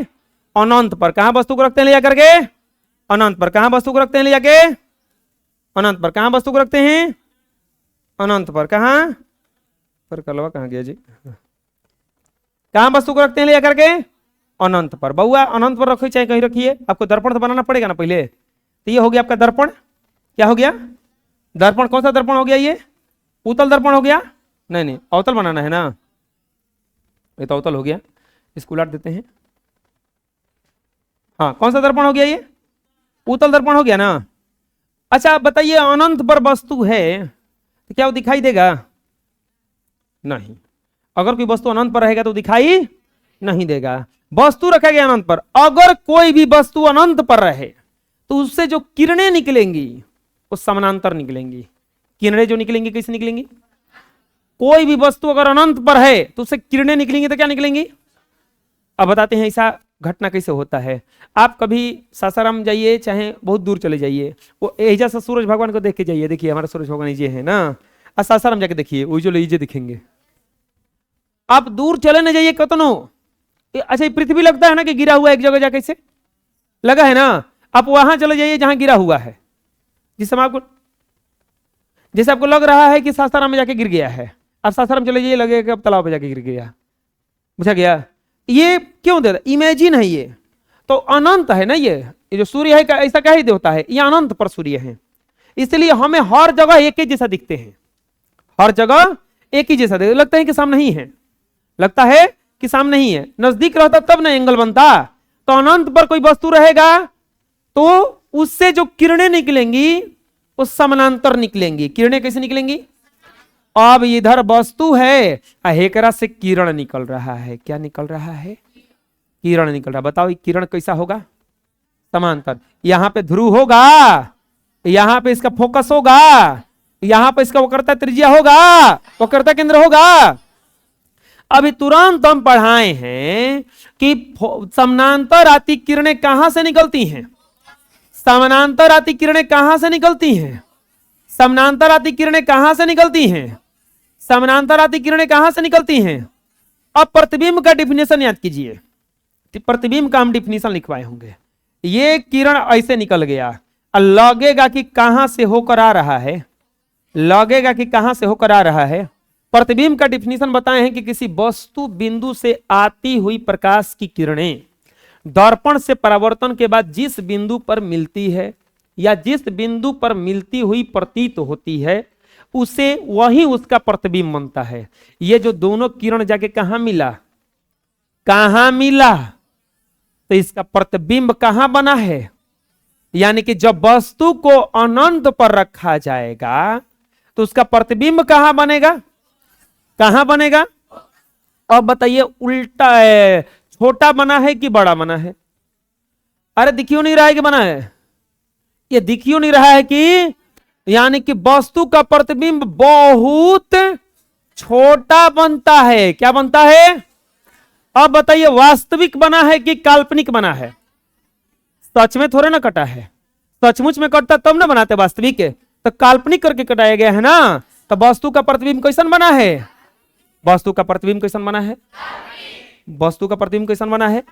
अनंत पर। कहां वस्तु को रखते हैं ले जाकर के? अनंत पर। कहां वस्तु को रखते हैं ले जाके? अनंत पर। कहां वस्तु को रखते हैं? अनंत पर। कहां पर? कलवा कहां गया जी? कहां वस्तु को रखते हैं ले जाकर के? अनंत पर। बउआ अनंत पर रखिए चाहे कहीं रखिए, आपको दर्पण तो बनाना पड़ेगा ना पहले। तो ये हो गया आपका दर्पण। क्या हो गया? दर्पण। कौन सा दर्पण हो गया? ये उत्तल दर्पण हो गया? नहीं नहीं, अवतल बनाना है ना। ये तो अवतल हो गया, इसको उलट देते हैं। हाँ, कौन सा दर्पण हो गया? ये उत्तल दर्पण हो गया ना। अच्छा बताइए, अनंत पर वस्तु है तो क्या वो दिखाई देगा? नहीं। अगर कोई वस्तु अनंत पर रहेगा तो दिखाई नहीं देगा। वस्तु रखा गया अनंत पर। अगर कोई भी वस्तु अनंत पर रहे तो उससे जो किरणें निकलेंगी वो समानांतर निकलेंगी। किरणें जो निकलेंगी कैसे निकलेंगी? कोई भी वस्तु अगर अनंत पर है तो उससे किरणें निकलेंगी तो क्या निकलेंगी? अब बताते हैं ऐसा घटना कैसे होता है। आप कभी सासाराम जाइए, चाहे बहुत दूर चले जाइए, वो एजा से सूरज भगवान को देख के जाइए। देखिए हमारा सूरज भगवान ये है ना, और सासाराम जाके देखिए वो जो लीजिए दिखेंगे। आप दूर चले न जाइए कतनो। अच्छा ये पृथ्वी लगता है ना कि गिरा हुआ एक जगह जाके से लगा है ना। आप वहां चले जाइए जहां गिरा हुआ है, जिस समय आपको जैसे आपको लग रहा है कि सासाराम में जाके गिर गया है, आप सासाराम चले जाइए लगेगा कि अब तालाब में जाके गिर गया। बुझा गया? ये क्यों देता? इमेजिन है ये तो अनंत है ना। ये जो सूर्य है ऐसा क्या ही होता है, ये अनंत पर सूर्य है, इसलिए हमें हर जगह एक ही जैसा दिखते हैं। हर जगह एक ही जैसा लगता है कि सामने ही है, लगता है कि सामने ही है। नजदीक रहता तब ना एंगल बनता। तो अनंत पर कोई वस्तु रहेगा तो उससे जो किरणें निकलेंगी वो समानांतर निकलेंगी। किरणें कैसे निकलेंगी? अब इधर वस्तु है, हेकरा से किरण निकल रहा है। क्या निकल रहा है? किरण निकल रहा है। बताओ ये किरण कैसा होगा? समांतर। यहां पे ध्रुव होगा, यहां पे इसका फोकस होगा, यहां पे इसका वक्रता त्रिज्या होगा, वक्रता केंद्र होगा। अभी तुरंत हम पढ़ाए हैं कि समानांतर आती किरणें कहां से निकलती हैं? समानांतर आती किरणें कहां से निकलती हैं? समानांतर आती किरणें कहां से निकलती हैं? समानांतर आती किरणें कहां से निकलती हैं? अब प्रतिबिंब का डिफिनेशन याद कीजिए। प्रतिबिंब का हम डिफिनेशन लिखवाए होंगे। ये किरण ऐसे निकल गया, लगेगा कि कहां से होकर आ रहा है, लगेगा कि कहां से होकर आ रहा है। प्रतिबिंब का डिफिनेशन बताए हैं कि किसी वस्तु बिंदु से आती हुई प्रकाश की किरणें दर्पण से परावर्तन के बाद जिस बिंदु पर मिलती है या जिस बिंदु पर मिलती हुई प्रतीत होती है, उसे वही उसका प्रतिबिंब बनता है। ये जो दोनों किरण जाके कहां मिला, कहां मिला, तो इसका प्रतिबिंब कहां बना है? यानी कि जब वस्तु को अनंत पर रखा जाएगा तो उसका प्रतिबिंब कहां बनेगा? कहां बनेगा? अब बताइए, उल्टा है, छोटा बना है कि बड़ा बना है? अरे दिखियो नहीं रहा है कि बना है? ये दिखियो नहीं रहा है कि, यानी कि वस्तु का प्रतिबिंब बहुत छोटा बनता है। क्या बनता है? अब बताइए, वास्तविक बना है कि काल्पनिक बना है? सच में थोड़े ना कटा है, सचमुच में कटता तब ना बनाते वास्तविक, तो काल्पनिक करके कटाया गया है ना। तो वस्तु का प्रतिबिंब कैसन बना है? वस्तु का प्रतिबिंब कैसन बना है? वस्तु का प्रतिबिंब कैसन बना है?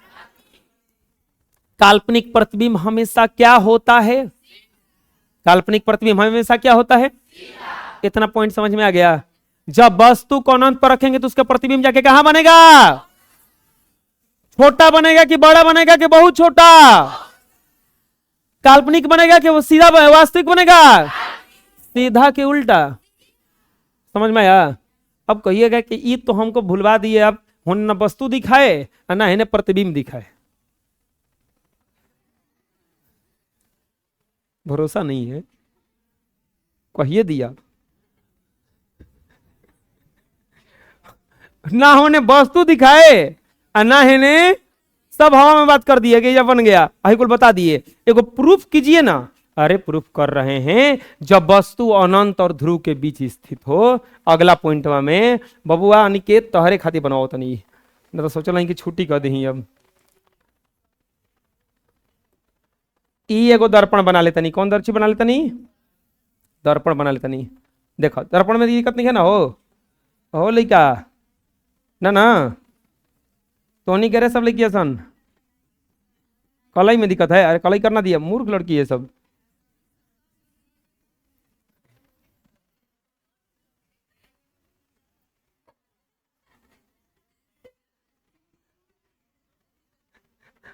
काल्पनिक प्रतिबिंब हमेशा क्या होता है? काल्पनिक प्रतिबिंब हमेशा क्या होता है? इतना पॉइंट समझ में आ गया। जब वस्तु को अनंत पर रखेंगे तो उसका प्रतिबिंब जाके कहां बनेगा? छोटा बनेगा कि बड़ा बनेगा कि बहुत छोटा? काल्पनिक बनेगा कि वो सीधा वास्तविक बनेगा? सीधा के उल्टा। समझ में आया? अब कहिएगा कि ये तो हमको भुलवा दिए, अब न वस्तु दिखाए और ना इन्हें प्रतिबिंब दिखाए। भरोसा नहीं है, कहिए दिया ना होने वस्तु दिखाए और ना इन्हें सब हवा में बात कर दिए कि यह बन गया, आई कुल बता दिए। एगो प्रूफ कीजिए ना। अरे प्रूफ कर रहे हैं, जब वस्तु अनंत और ध्रुव के बीच स्थित हो। अगला पॉइंट में बबुआ अनिकेत तोहरे खातिर बनाओ तनी, न तो सोचल कि छुट्टी कर दी। अब ई एगो दर्पण बना लेतनी। कौन दर्ची बना लेतनी? दर्पण बना लेतनी। देखो दर्पण में दिक्कत नहीं है ना? हो लइका ना ना तो नहीं करे सब लड़कियां सन, कलई में दिक्कत है। अरे कलई करना दिया, मूर्ख लड़की है सब।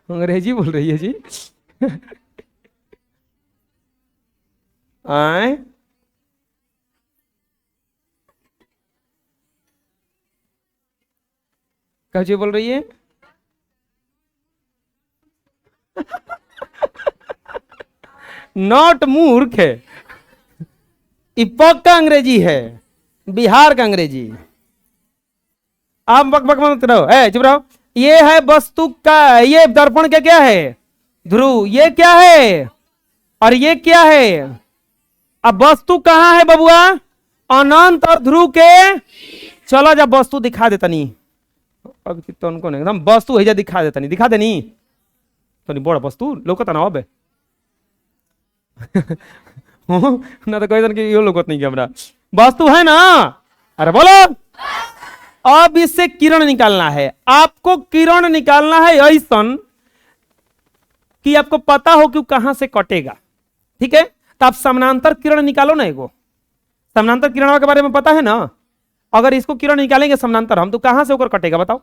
अंग्रेजी बोल रही है जी। आए कैसे बोल रही है? नॉट मूर्ख है, पक्का अंग्रेजी है, बिहार का अंग्रेजी। आप बक बक मत रहो, चुप रहो। ये है वस्तु का, ये दर्पण का क्या है? ध्रुव। ये क्या है? और ये क्या है? अब वस्तु कहां है बबुआ? अनंत और ध्रुव के। चलो जब वस्तु दिखा देता नहीं, अब तो उनको नहीं, एकदम वस्तु है दिखा देता नहीं, दिखा देनी तो नहीं बड़ा वस्तु लोकता ना। अब ना तो कह कि यो लोकत नहीं हमरा वस्तु है ना। अरे बोलो, अब इससे किरण निकालना है आपको। किरण निकालना है ऐसा कि आपको पता हो कि कहां से कटेगा। ठीक है, तो आप समानांतर किरण निकालो ना। एगो समानांतर किरण के बारे में पता है ना? अगर इसको किरण निकालेंगे समानांतर हम, तो कहां से होकर कटेगा बताओ?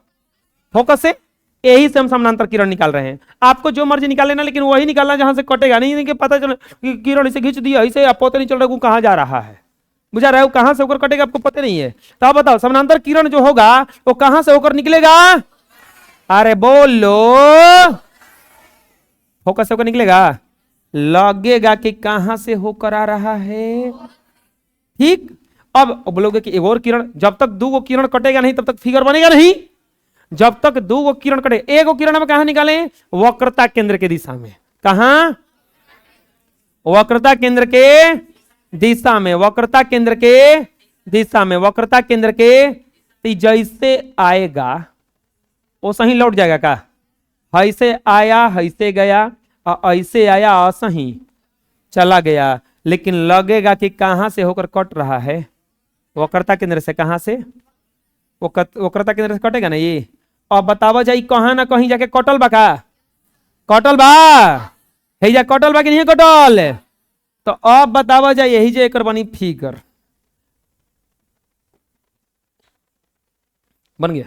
फोकस से। यही से हम समानांतर किरण निकाल रहे हैं। आपको जो मर्जी निकाल लेना, लेकिन वही निकालना जहां से कटेगा। नहीं कि पता चले कि किरण इसे खींच दिया, इसे आप पता नहीं चल रहा वो कहां जा रहा है। बुझा रहे हो? कहां से होकर कटेगा आपको पता नहीं है। तो आप बताओ, समानांतर किरण जो होगा वो कहां से होकर निकलेगा? अरे बोलो, फोकस से होकर निकलेगा। लगेगा कि कहां से होकर आ रहा है। ठीक, अब बोलोगे कि एक और किरण, जब तक दो किरण कटेगा नहीं तब तक फिगर बनेगा नहीं। जब तक दो किरण कटे, एक किरण में कहां निकालें? वक्रता केंद्र के दिशा में। कहां? वक्रता केंद्र के दिशा में। वक्रता केंद्र के दिशा में। वक्रता केंद्र के जैसे आएगा वो सही लौट जाएगा का? ऐसे आया ऐसे गया, ऐसे आया ऐसे ही चला गया। लेकिन लगेगा कि कहां से होकर कट रहा है, वक्रता केंद्र से, कहां से, वक्रता केंद्र से कटेगा ना ये। अब बतावा जाई कहां ना कहीं जाके कटल बा, का कटल बा, हे जा कटल बा कि नहीं कटल। तो अब बतावा जाए यही जो एक बनी फिगर बन गया,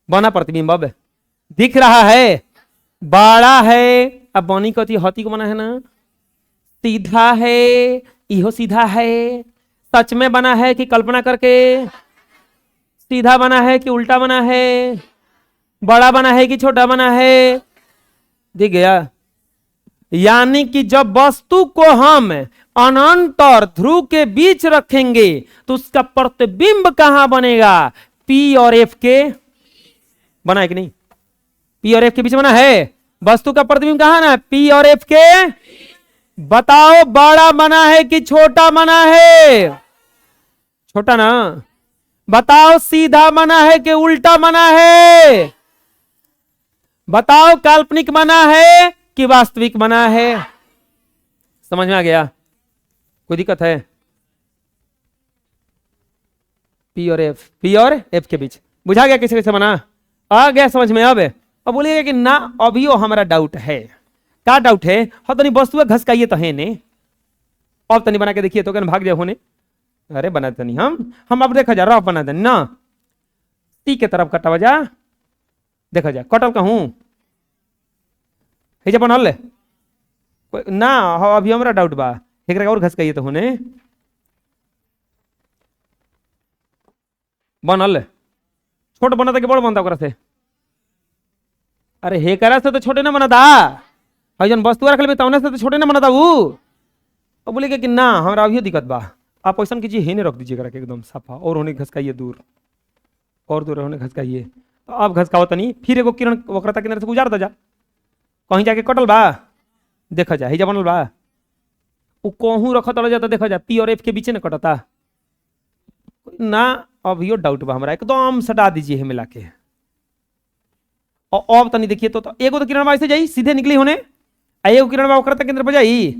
बना प्रतिबिंब अब दिख रहा है, बड़ा है। अब बनी कथी हती को बना है ना, सीधा है, इहो सीधा है, सच में बना है कि कल्पना करके, सीधा बना है कि उल्टा बना है, बड़ा बना है कि छोटा बना है, दिख गया। यानी कि जब वस्तु को हम अनंत और ध्रुव के बीच रखेंगे तो उसका प्रतिबिंब कहां बनेगा, पी और एफ के, बना है कि नहीं, पी और एफ के बीच बना है। वस्तु का प्रतिबिंब कहां ना, पी और एफ के। बताओ बड़ा बना है कि छोटा बना है, छोटा ना। बताओ सीधा बना है कि उल्टा बना है, बताओ काल्पनिक बना है कि वास्तविक बना है। समझ में आ गया, कोई दिक्कत है। पी और एफ के बीच बुझा गया कैसे कैसे बना, आ गया समझ में। अब बोलिएगा कि ना अभी हमारा डाउट है, क्या डाउट है, हाँ तनी वस्तु घसकाइए तो है ने, अब तनी बना के देखिए तो क्या भाग जाए होने। अरे बना तनी हम अब देखा जा रहा बना देनी ना, टी के तरफ कटा जा, देखा जा कटल कहूं हे बनल ना, अभी हमारा डाउट बा, एक और घसकाइए तो होने बनल, छोट बनता कि बड़ बनता ओकरा से। अरे हेकरा से तो छोटे ना बनता, जन वस्तु रख ले तौने से तो छोटे ना बनता वो। अब बोले कि ना हमारा अभी दिक्कत बा, आप ऐसा कीजिए हेने रख दीजिए करा के एकदम साफा, और होने घसकाइए दूर, और दूर होने घसकाइए। तो अब घसकाओ तनी, फिर एगो किरण वक्रता केंद्र से गुजार दो जा, कहीं जाके कटल बा, देखा जा हिजा बनल बा, वो कहूँ रखत रह जाता, देखा जा पी और एफ के बीच ना कटता ना। अभियो डाउट बा हमारा, एकदम सटा दीजिए है मिला के। और अब तनी देखिए तो एगो तो किरण ऐसे जाई सीधे निकली होने, एगो किरण वक्रता केंद्र पर जाई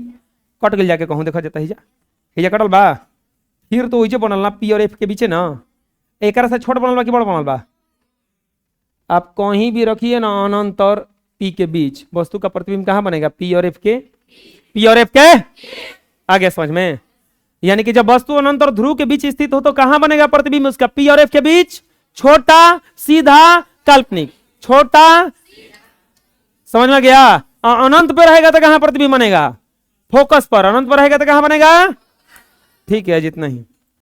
कट गई, जाके कहूँ देखा जाता हिजा कटल बा, फिर तो वही बनल ना पी और एफ के बीच ना, एक से छोट बनल बा कि बड़ बनल बा। आप कहीं भी रखिए ना अनंत और पी के बीच, वस्तु का प्रतिबिंब कहां बनेगा, पी और एफ के, पी और एफ के। आ गया समझ में। यानी कि जब वस्तु अनंत और ध्रुव के बीच स्थित हो तो कहां बनेगा प्रतिबिंब उसका, पी और एफ के बीच, छोटा सीधा काल्पनिक, छोटा, समझ में गया। अनंत पे रहेगा तो कहां प्रतिबिंब बनेगा, फोकस पर, अनंत पर रहेगा तो कहां बनेगा, ठीक है जितना ही।